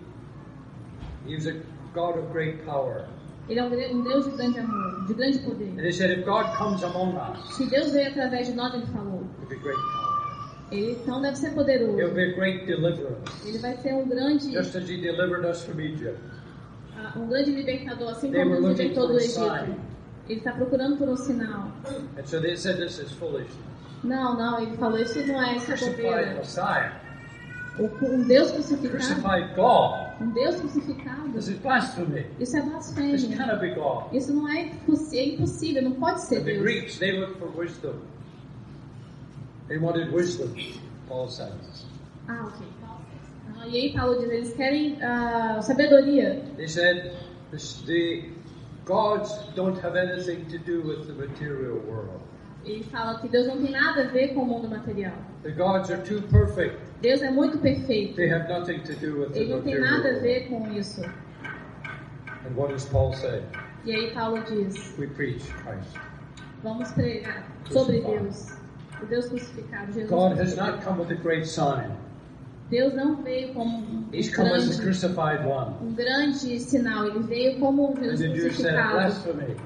He was a God of great power. Ele é um Deus de grande amor, de grande poder. And he said, if God comes among us, Se Deus veio através de nós, ele falou, it'll be great power. ele então deve ser poderoso. It'll be a great deliverance. Ele vai ser um grande Delivered us from Egypt. libertador, assim They como were nos looking libertou for do a Egito. sign. Ele está procurando por um sinal. And so they said this is foolishness. Não, ele falou, isso não é, isso é Crucified bobeira. Messiah. Um Deus crucificado, Crucified God. um Deus crucificado, This is blasphemy. isso é This blasfêmia. cannot be God. Isso não é impossível, não pode ser And the Deus. Greeks, they looked for wisdom. They wanted wisdom, Paul says. Ok. E aí Paulo diz, eles querem sabedoria. They said the gods don't have anything to do with the material world. Ele fala que Deus não tem nada a ver com o mundo material. The gods are too perfect. Deus é muito perfeito. They have nothing to do with the Ele não tem material nada a world. ver com isso. And what does Paul say? E aí Paulo diz, We preach Christ. vamos pregar sobre Deus. O Deus crucificado, Jesus God has crucificado. not come with a great sign. Deus não veio como He's come as a crucified one. um grande sinal. Ele veio como um And Jesus the Jews said, crucificado. blasphemy.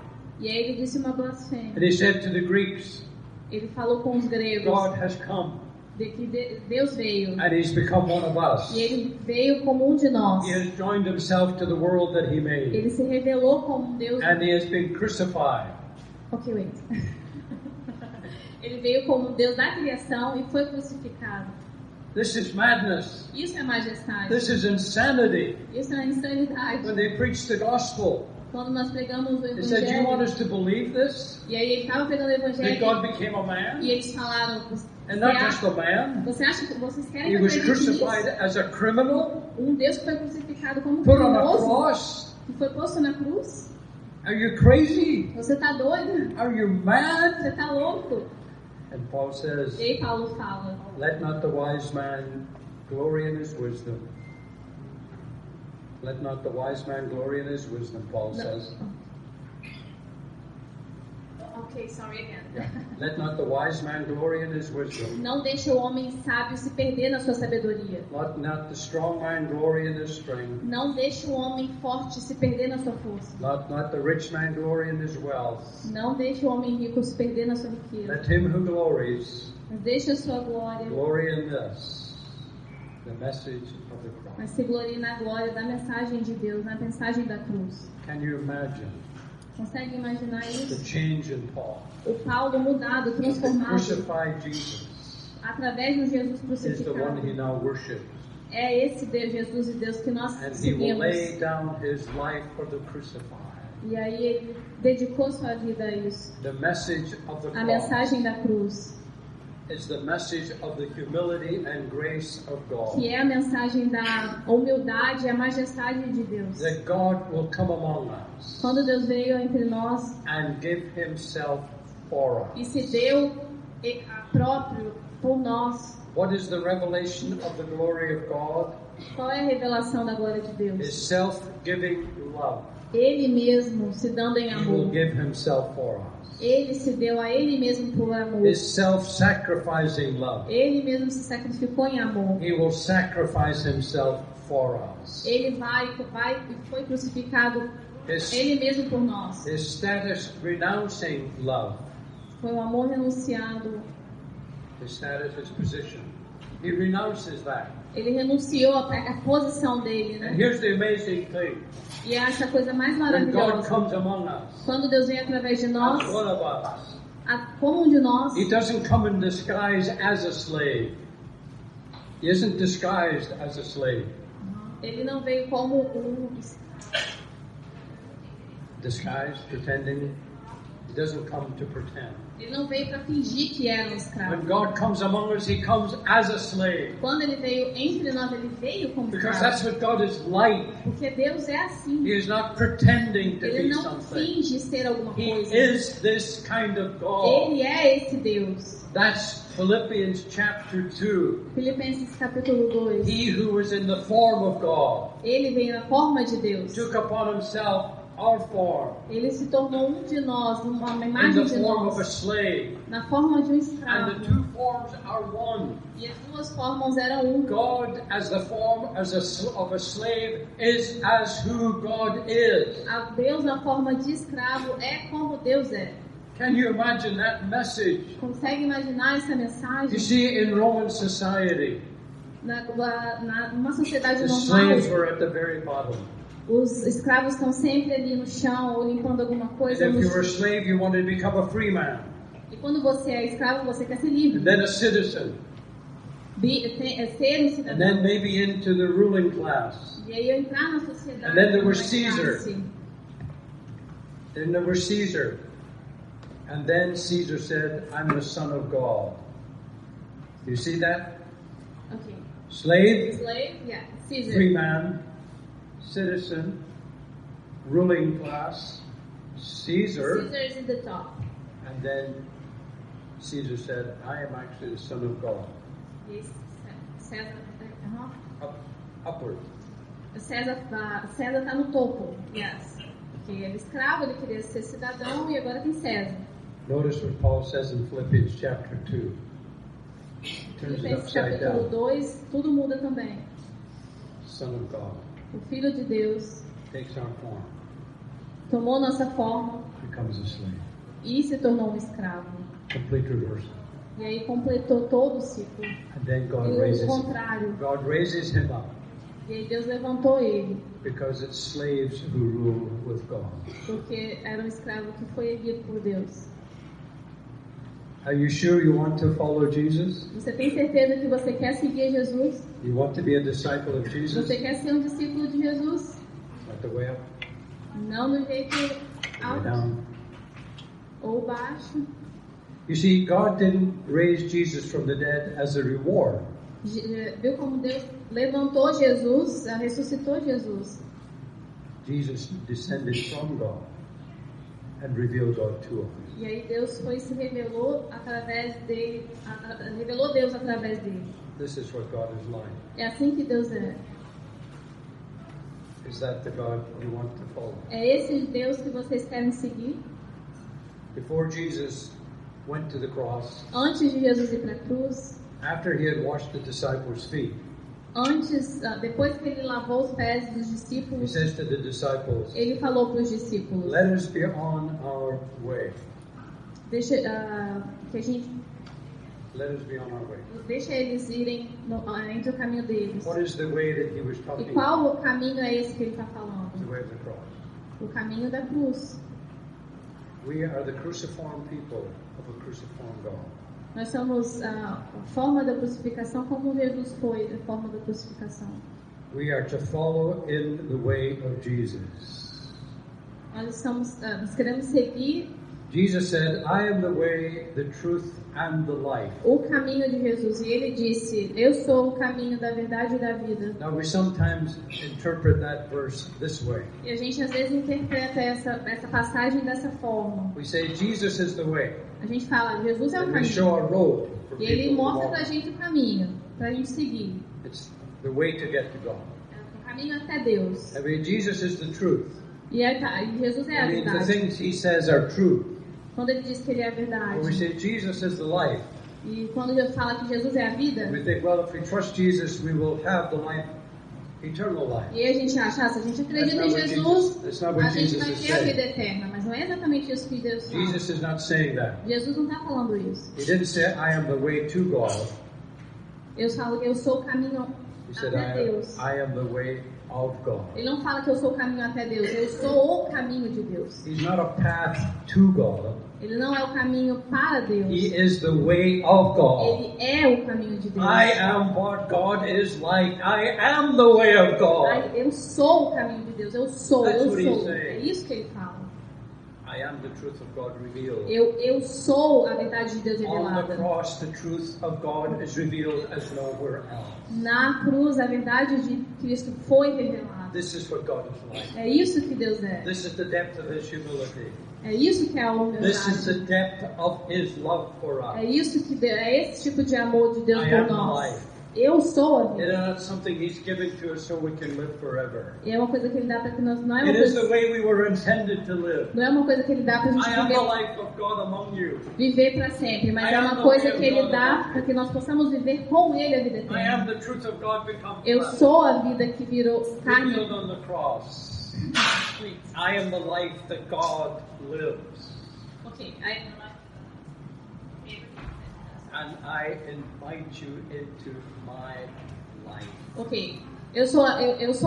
E aí ele disse uma blasfêmia. And he said to the Greeks, Ele falou com os gregos God has come de que Deus veio. and he's become one of us. E ele veio como um de nós. He has joined himself to the world that he made. Ele se revelou como um Deus. And he has been crucified. Ok, wait. Ele veio como Deus da criação e foi crucificado. This is madness. Isso é majestade. This is insanity. Isso é insanidade. When they preach the gospel, Quando nós pregamos o they said, do you want evangelho, us to believe this? e aí ele estava pregando o That God evangelho, became a man? e eles falaram, And not just a man. você acha que vocês querem He que was eu acredite crucified nisso? as a criminal, Um Deus que foi crucificado como um put on a criminoso, cross. que foi posto na cruz? Are you crazy? Você tá doido? Are you mad? Você tá louco? And Paul says, E aí Paulo fala, let not the wise man glory in his wisdom. Let not the wise man glory in his wisdom, Paul says. ok, sorry again. Yeah. Let not the wise man glory in his wisdom. Não deixe o homem sábio se perder na sua sabedoria. Let not the strong man glory in his strength. Não deixe o homem forte se perder na sua força. Let not the rich man glory in his wealth. Não deixe o homem rico se perder na sua riqueza. Let him who glories Mas deixe a sua glória, glory in this, the message of the cross. mas se glorie na glória da mensagem de Deus, na mensagem da cruz. Can you imagine Consegue imaginar the isso? change in Paul? O Paulo mudado, The transformado, crucified Jesus através do Jesus is the one he crucificado. now worships. É esse Deus, Jesus e Deus que nós And he will seguimos. lay down his life for the crucified. E aí ele dedicou sua vida a isso. The message of the A cross mensagem da cruz is the message of the humility and grace of God. Que é a mensagem da humildade e a majestade de Deus. That God will come among us. Quando Deus veio entre nós And give Himself for us. E se deu a próprio por nós. What is the revelation of the glory of God? Qual é a revelação da glória de Deus? His self-giving love. Ele mesmo se dando em He will amor. give Himself for us. Ele se deu a Ele mesmo por amor. His self-sacrificing love. Ele mesmo se sacrificou em amor. He will sacrifice Himself for us. Ele vai e foi crucificado His, Ele mesmo por nós. his status renouncing love. Foi um amor renunciado. His status, his position. He renounces that. Ele renunciou à posição dele, And né? here's the amazing thing. E essa coisa mais When God maravilhosa. comes among us, Quando Deus vem através de nós, as one of us, como um de nós, He doesn't come in disguise as a slave. He isn't disguised as a slave. Ele não veio como Disguised, pretending. He doesn't come to pretend. Ele não veio para fingir que era um When escravo. God comes among us, He comes as a slave. Quando ele veio entre nós, ele veio como Because escravo. that's what God is like. Porque Deus é assim. He is not pretending to Ele be não something. finge ser alguma He coisa. is this kind of God. Ele é esse Deus. That's Philippians chapter 2. Filipenses capítulo 2. He who was in the form of God Ele veio na forma de Deus. took upon Himself our form Ele se tornou um de nós, uma in imagem the de form of a nós, slave. na forma de um And the escravo. two forms are one. E as duas formas eram um. God as the form of a slave is as who God is. A Deus na forma de escravo é como Deus é. Can you imagine that message? Consegue imaginar essa You mensagem? see, in Roman society, Numa sociedade the slaves normal, were at the very bottom. os escravos estão sempre ali no chão ou limpando alguma And coisa. if you were a slave, you wanted to become a free man. E quando você é escravo, você quer ser And livre. then a citizen. Ser um And cidadão. then maybe into the ruling class. E aí eu entrar na sociedade. And then there was numa Caesar. classe. Then there was Caesar. And then Caesar said, I'm the son of God. You see that? Okay. Slave, Slave, yeah. Caesar. free man, citizen, ruling class, Caesar. Caesar is at the top. And then Caesar said, I am actually the son of God. E César, Upward. César está no topo. Yes. Porque ele é escravo, ele queria ser cidadão e agora tem César. Notice what Paul says in Philippians chapter 2. Turns it Filipenses upside capítulo down. 2, tudo muda também. Son of God O Filho de Deus takes our form, tomou nossa forma becomes a slave. e se tornou um escravo. Complete reversal. E aí completou todo o ciclo. And then God E raises o him. contrário. God raises him up E aí Deus levantou ele, because it's slaves who rule with God. porque era um escravo que foi erguido por Deus. Are you sure you want to follow Jesus? Você tem certeza que você quer seguir Jesus? You want to be a disciple of Jesus? Você quer ser um discípulo de Jesus? Not the way up, Não do jeito the way alto down. ou baixo. You see, God didn't raise Jesus from the dead as a reward. Viu como Deus levantou Jesus, ressuscitou Jesus. Jesus descended from God and revealed God to us. E aí Deus se revelou através dele, revelou Deus através dele. This is what God is like. É assim que Deus é. Is that the God you want to follow? É esse Deus que vocês querem seguir? Before Jesus went to the cross, Antes de Jesus ir para a cruz, after he had washed the disciples' feet, depois que ele lavou os pés dos he discípulos, says to the disciples, ele falou para os discípulos: let us be on our way. Deixa eles irem entre o caminho deles. What is the way that he was E talking about? qual o caminho é esse que ele está The falando? way of the cross. O caminho da cruz. We are the cruciform people of a cruciform God. Nós somos a forma da crucificação como Jesus foi a forma da crucificação. We are to follow in the way of Jesus. Nós queremos seguir Jesus said, I am the way, the truth, and the life. O caminho de Jesus. E ele disse, eu sou o caminho da verdade e da vida. Now we sometimes interpret that verse this way. E a gente às vezes interpreta essa passagem dessa forma. We say Jesus is the way. A gente fala, Jesus é o And we show caminho. a road for E ele people to mostra pra walk. gente o caminho, pra gente seguir. It's the way to get to God. É o caminho até Deus. I mean, Jesus is the truth. E Jesus é a I mean, the verdade. things he says are true. Quando ele diz que ele é a When we verdade. say Jesus is the life, E quando Deus fala que Jesus é a vida, we think, well, if we trust Jesus, we will have the life, eternal life. e aí a gente acha, se a gente acredita em That's not what Jesus, that's not what a gente Jesus vai is ter a vida saying. eterna. Mas não é exatamente isso que Deus fala. Jesus is not saying that. Jesus não está falando isso. He didn't say, I am the way to God. Eu falo que eu sou o caminho He said, até Deus. I am the way of God. Ele não fala que eu sou o caminho até Deus. Eu sou o caminho de Deus. He's not a path to God. Ele não é o caminho para Deus. He is the way of God. Ele é o caminho de Deus. I am what God is like. I am the way of God. Eu sou o caminho de Deus. Eu sou, That's eu what he's sou. saying. É isso que ele fala. I am the truth of God revealed. Eu sou a verdade de Deus On the revelada. cross, the truth of God is revealed as nowhere else. Na cruz, a verdade de Cristo foi revelada. This is what God is like. É isso que Deus é. This is the depth of His humility. É isso que é a This is the humildade. depth of His love for us. É isso que é esse tipo de amor de Deus I por am nós. life. Eu sou a It vida. is not something He's given to us so we can live forever. E é uma coisa que ele dá para que nós não é uma It is the coisa, way we were intended to live. não é uma coisa que ele dá para a gente I am the viver, life of God among you. viver para sempre, mas I é am uma the coisa way of que ele God dá among you. para que nós possamos viver com ele a vida I am eterna. the truth of God become Eu flesh. sou a vida que virou Revealed carne. on the cross. I am the life that God lives. Ok, And I invite you into my life. ok. Eu sou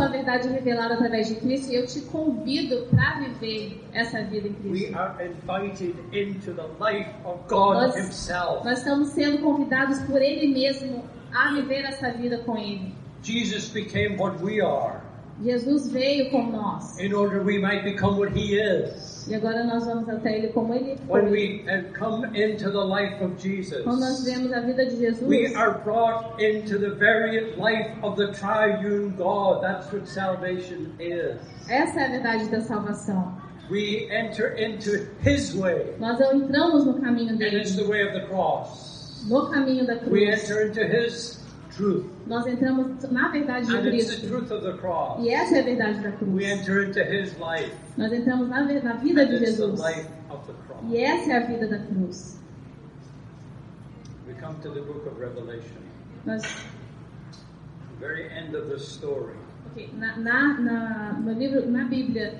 a verdade revelada através de Cristo e eu te convido para viver essa vida em We Cristo. are invited into the life of God Himself. Nós estamos sendo convidados por Ele mesmo a viver essa vida com Ele. Jesus became what we are Jesus veio como nós. in order we might become what He is. E agora nós vamos até Ele como Ele When foi. we come into the life of Jesus, Quando nós vemos a vida de Jesus, we are brought into the very life of the triune God. That's what salvation is. essa é a verdade da salvação. We enter into His way, Nós entramos no caminho and dele, it's the way of the cross. no caminho da We cruz. enter into His truth, Nós entramos na verdade de and it's the Cristo. truth of the cross. E essa é a verdade da We cruz. enter into His life, Nós entramos na vida and de it's the Jesus. life of the cross. E essa é a vida da cruz. We come to the book of Revelation, Nós, the very end of the story. ok, no livro, na Bíblia,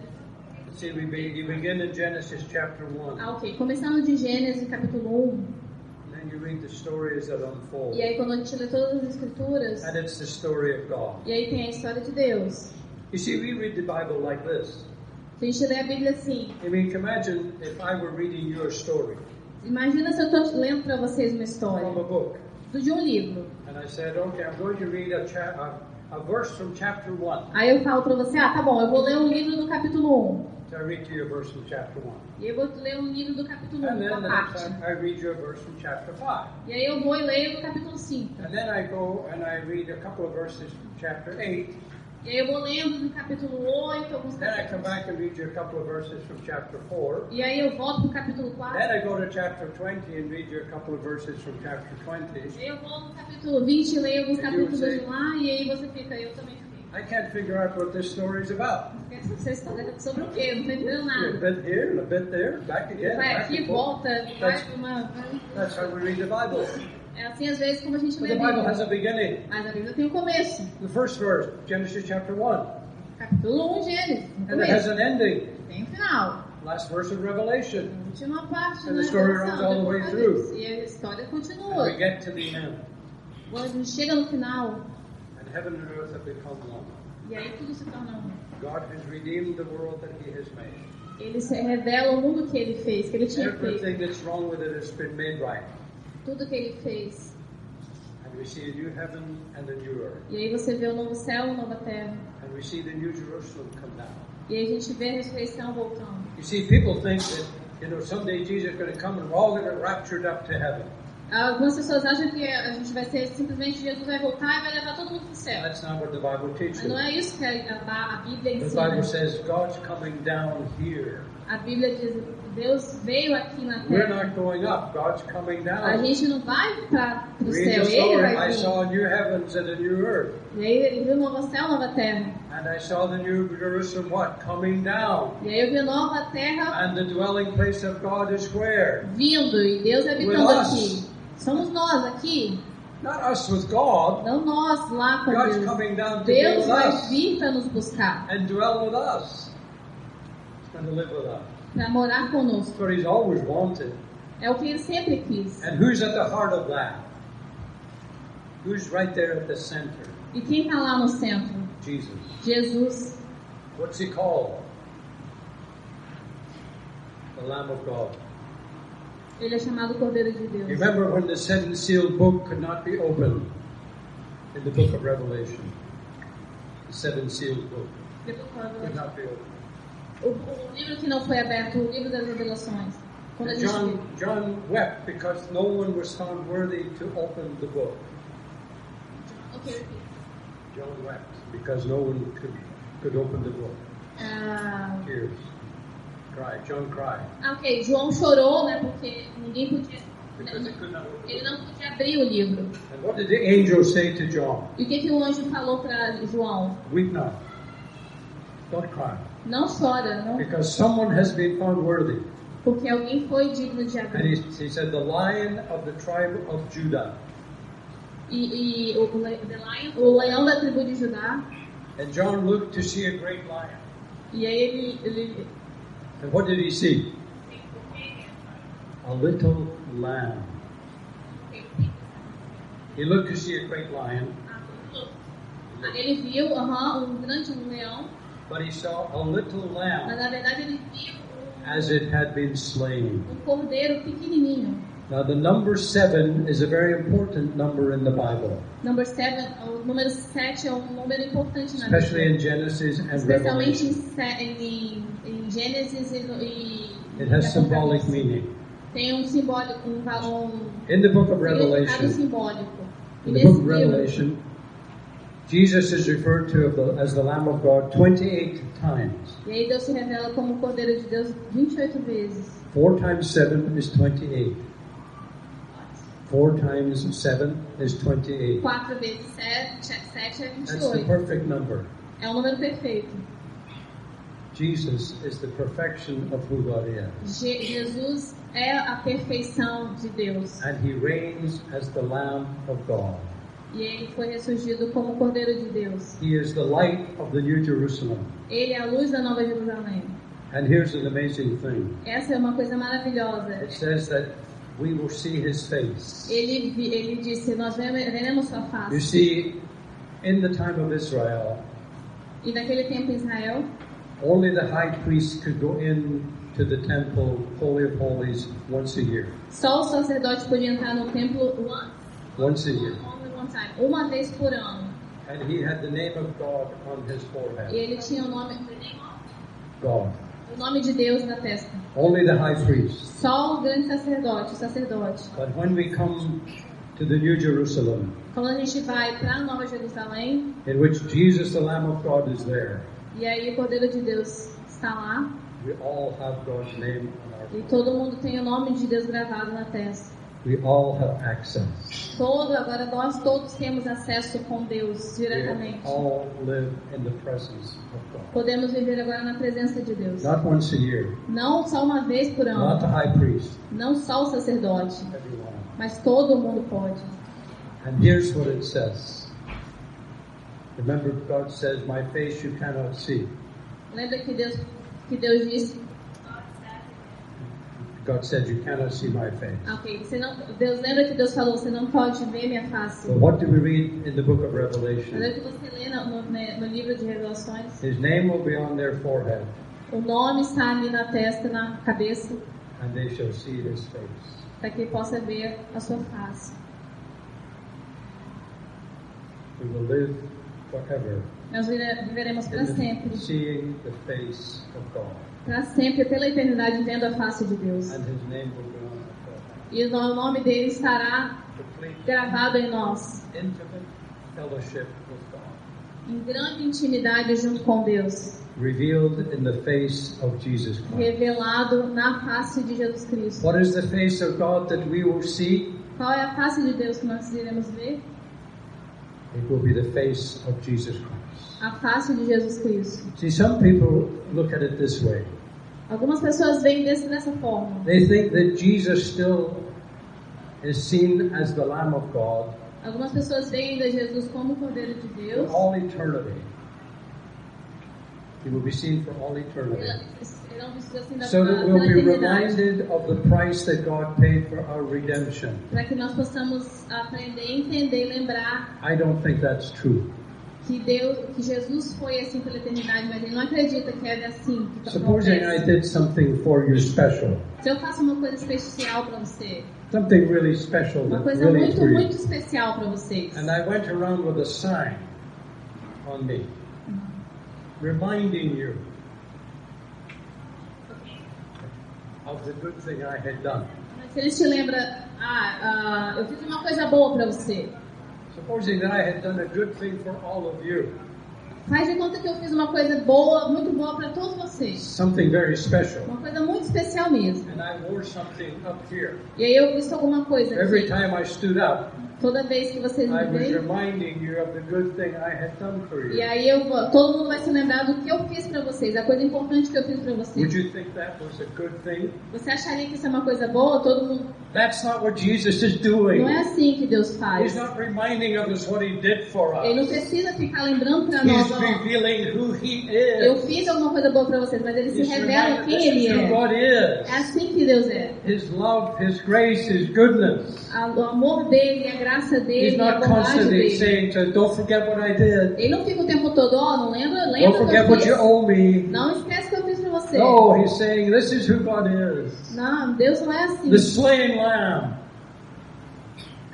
See, you begin in Genesis chapter 1, ok, começando de Gênesis capítulo 1, and then you read the stories that unfold, e aí quando a gente lê todas as escrituras, and it's the story of God. e aí tem a história de Deus. You see, we read the Bible like this. A gente lê a Bíblia assim. I mean, imagine if I were reading your story Imagina se eu estou lendo para vocês uma história from a book, de um livro. and I said, okay, I'm going to read a verse from chapter 1. Aí eu falo para você, tá bom, eu vou ler um livro do capítulo 1. So I read to you a verse from chapter 1. E eu vou ler um livro do capítulo 1, And then uma the next parte. time I read you a verse from chapter 5. E aí eu vou e leio do capítulo 5. And then I go and I read a couple of verses from chapter 8. E aí eu vou lendo do capítulo 8, alguns Then I come capítulos. back and read you a couple of verses from chapter 4. E aí eu volto pro capítulo 4. Then I go to chapter 20 and read you a couple of verses from chapter 20. Eu vou no capítulo 20 e leio alguns E capítulos você? de lá. E aí você fica, eu também fico. I can't figure out what this story is about. Essa história é sobre o quê? Eu não tô entendendo A nada. bit here and a bit there, back again, Vai back aqui, and forth. volta, vai pra uma... That's how we read the Bible. É assim às vezes como a gente But lê the a Bible has a Bíblia. beginning. Mas a Bíblia tem um começo. The first verse, Genesis chapter 1. Capítulo 1, Gênesis. Um And it has começo. an ending. Tem um final. Last verse of Revelation. A última parte, And né? the story Revolução, runs all the way Apocalipse. through. E a história And continua. we get to the end. Quando a gente chega no final, And heaven and earth have become one. e aí tudo se torna um. God has redeemed the world that He has made. Ele se revela o mundo que ele fez, que ele tinha feito. Everything that's wrong with it has been made right. Tudo que ele fez. And we see a new heaven and a new earth. E aí você vê o novo céu e a nova terra. And we see the new Jerusalem come down. E aí a gente vê a ressurreição voltando. You see, people think that You know, someday Jesus is going to come and we're all going to get raptured up to heaven. Algumas pessoas acham que a gente vai ser simplesmente Jesus vai voltar e vai levar todo mundo para o céu. That's not what the Bible teaches. Mas não é isso que a Bíblia The ensina. Bible says God's coming down here. A Bíblia diz Deus veio aqui na We're terra. not going up. God's coming down. A gente não vai para o Read céu, the Ele story. vai I vir. saw a new heavens and a new earth. E aí ele viu nova céu, nova terra. And I saw the new Jerusalem what? Coming down. E aí eu vi nova terra And the dwelling place of God is where? vindo e Deus habitando With us. aqui. Somos nós aqui, Not us with God. não nós lá com God's Deus. coming down to be Deus with vai us vir para nos buscar, and dwell with us. He's going to live with us. para morar conosco. That's what He's always wanted. É o que Ele sempre quis. And who's at the heart of that? Who's right there at the center? E quem está lá no centro? Jesus. Jesus. What's He called? The Lamb of God. Ele é chamado Cordeiro de Deus. You remember when the seven sealed book could not be opened in the book of Revelation? The seven sealed book could not be opened. O livro que não foi aberto, o livro das revelações. Quando a And gente John wept because no one was found worthy to open the book. Ok. John wept because no one could open the book. Tears. Cried. John cried. Ok, João chorou, né? Porque ninguém podia. Because he could not open Ele it. não podia abrir o livro. And what did the angel say to John? E o que o anjo falou para João? Weep not. Don't cry. Não chora, não, Because someone has been found worthy. porque alguém foi digno de And abrir. he said, the Lion of the tribe of Judah. E o leão da tribo de Judá. And John looked to see a great lion. E aí ele And what did he see? A little lamb. He looked to see a great lion, ele viu grande leão, but he saw a little mas lamb na verdade ele viu as it had been slain. cordeiro pequenininho. Now the number 7 is a very important number in the Bible, O número 7 é um número importante na especially Bíblia. in Genesis and Especialmente Revelation. em Gênesis e It has symbolic meaning. tem um simbólico, In the book of significado Revelation, simbólico. E in the nesse book of livro, Revelation, Jesus is referred to as the Lamb of God 28 times. e aí Deus se revela como o Cordeiro de Deus 28 vezes. 4 times 7 is 28. 4 times 7 is 28. 4 vezes 7 é That's the 28. perfect number. É um número perfeito. Jesus is the perfection of who God is. Jesus é a perfeição de Deus. And He reigns as the Lamb of God. E ele foi ressurgido como o Cordeiro de Deus. He is the light of the New Jerusalem. Ele é a luz da Nova Jerusalém. And here's an amazing thing. Essa é uma coisa maravilhosa. It says that we will see His face. Ele disse, nós veremos sua You face. see, in the time of Israel, E naquele tempo em Israel, only the high priest could go in to the temple, Holy of Holies, once a year. só o sacerdote podia entrar no templo Once a year. uma vez por ano. And he had the name of God on his E forehead. ele tinha o God. nome de Deus na testa. Only the high priest. Só o grande sacerdote, o sacerdote. But when we come to the New Jerusalem, Quando a gente vai para a Nova Jerusalém, in which Jesus, the Lamb of God, is there, e aí o Cordeiro de Deus está lá, we all have God's name on our e forehead. todo mundo tem o nome de Deus gravado na testa. We all have access. Agora nós todos temos acesso com Deus We diretamente. all live in the presence of God. Podemos viver agora na presença de Deus. Not once a year, Não só uma vez por not the ano, high priest, não só o sacerdote, everyone. mas todo mundo pode. And here's what it says. Remember, God says, my face you cannot see. Lembra que Deus disse, God said, you cannot see my face. ok, lembra que Deus falou, você não pode ver minha face. But what do we read in the book of Mas Revelation? é que você lê no livro de Revelações, His name will be on their forehead, o nome está ali na testa, na cabeça, and they shall see his face. para que possa ver a sua face. We will live forever. Nós viveremos para sempre. Seeing the face of God. Para sempre, pela eternidade, vendo a face de Deus. And His name will be on our forehead. E o nome dele estará gravado em nós. Intimate fellowship with God. Em grande intimidade junto com Deus. Revealed in the face of Jesus Christ. Revelado na face de Jesus Cristo. What is the face of God that we will see? Qual é a face de Deus que nós iremos ver? It will be the face of Jesus Christ. A face de Jesus Cristo. See, some people look at it this way. Algumas pessoas veem dessa forma. They think that Jesus still is seen as the Lamb of God. Algumas pessoas veem ainda Jesus como o Cordeiro de Deus. For all eternity. He will be seen for all eternity. So that we'll be reminded of the price that God paid for our redemption. Para que nós possamos aprender, entender e lembrar. I don't think that's true. Que Jesus foi assim pela eternidade, mas ele não acredita que é assim. Supposing I did something for you special. Se eu faço uma coisa especial para você. Something really special. Uma coisa really muito especial para vocês. And I went around with a sign on me, reminding you of the good thing I had done. Se ele te lembra, eu fiz uma coisa boa para você. Supposing that I had done a good thing for all of you. Faz de conta que eu fiz uma coisa boa, muito boa para todos vocês. Something very special. Uma coisa muito especial mesmo. And I wore something up here. E aí eu fiz alguma coisa aqui. Every time I stood up, toda vez que vocês me veem, e aí todo mundo vai se lembrar do que eu fiz para vocês, a coisa importante que eu fiz para vocês. Would you think that was a good thing? Você acharia que isso é uma coisa boa? Todo mundo. That's not what Jesus is doing. Não é assim que Deus faz. He's not reminding us what He did for us. Ele não precisa ficar lembrando para nós. He's revealing who He is. Eu fiz alguma coisa boa para vocês, mas Ele se revela quem Ele é. God is. É assim que Deus é. His love, His grace, His goodness. O amor dele, a graça dele. He's not constantly saying, "Don't forget what I did." Ele não fica o tempo todo, não lembra Don't forget what you owe me. Não esquece o que eu fiz para você. No, He's saying, "This is who God is." Não, Deus não é assim. The slain Lamb,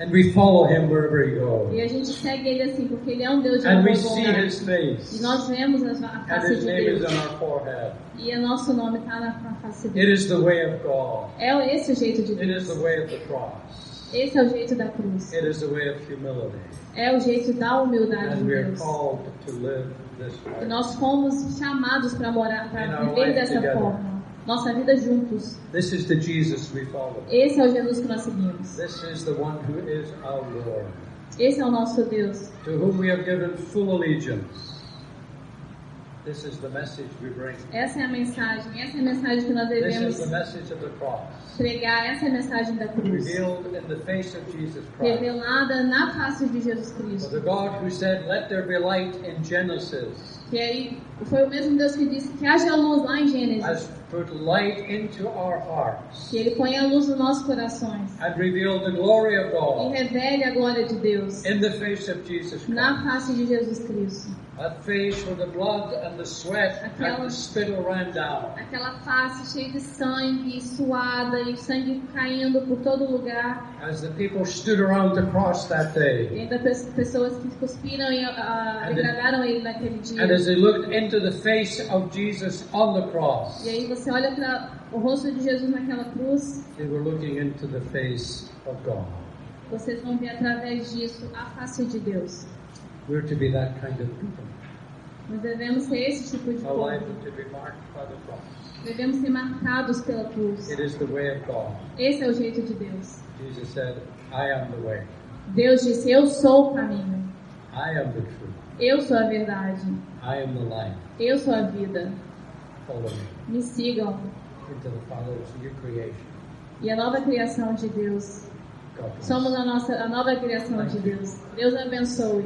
and we follow Him wherever He goes. E a gente segue Ele assim, porque Ele é um Deus de amor. amor. And we see His face. E nós vemos a face de Deus. Is on our forehead. E o nosso nome está na face dele. It is the way of God. É esse o jeito de Deus. It is the way of the cross. Esse é o jeito da cruz. It is the way of humility. É o jeito da humildade de we are Deus. called to live this way. E nós fomos chamados para morar, para viver dessa forma. Nossa vida juntos. This is the Jesus we follow. Esse é o Jesus que nós seguimos. This is the one who is our Lord. Esse é o nosso Deus. To whom we have given full allegiance. This is the message we bring. Essa é a mensagem que nós devemos This is the message of the cross. pregar. Essa é a mensagem da cruz. Revealed in the face of Jesus Christ. Revelada na face de Jesus Cristo. For the God who said, "Let there be light" in Genesis. Que aí foi o mesmo Deus que disse que haja luz lá em Gênesis. Has put light into our hearts. Que Ele põe a luz nos nossos corações. And revealed the glory of God. E revele a glória de Deus. In the face of Jesus Christ. Na face de Jesus Cristo. That face where the blood and the sweat and the spittle ran down. Aquela face cheia de sangue, suada e sangue caindo por todo lugar. As the people stood around the cross that day. E ainda pessoas que cuspiram e degradaram Ele naquele dia. And as they looked into the face of Jesus on the cross. E aí você olha para o rosto de Jesus naquela cruz. They were looking into the face of God. Vocês vão ver através disso a face de Deus. We're to be that kind of people. Nós devemos ser esse tipo de povo. Devemos ser marcados pela cruz. It is the way of God. Esse é o jeito de Deus. Jesus said, "I am the way." Deus disse, eu sou o caminho. I am the truth. Eu sou a verdade. I am the life. Eu sou a vida. Follow me. Me sigam. Into the Father's new creation. E a nova criação de Deus. Somos a nova criação de Deus. Deus abençoe.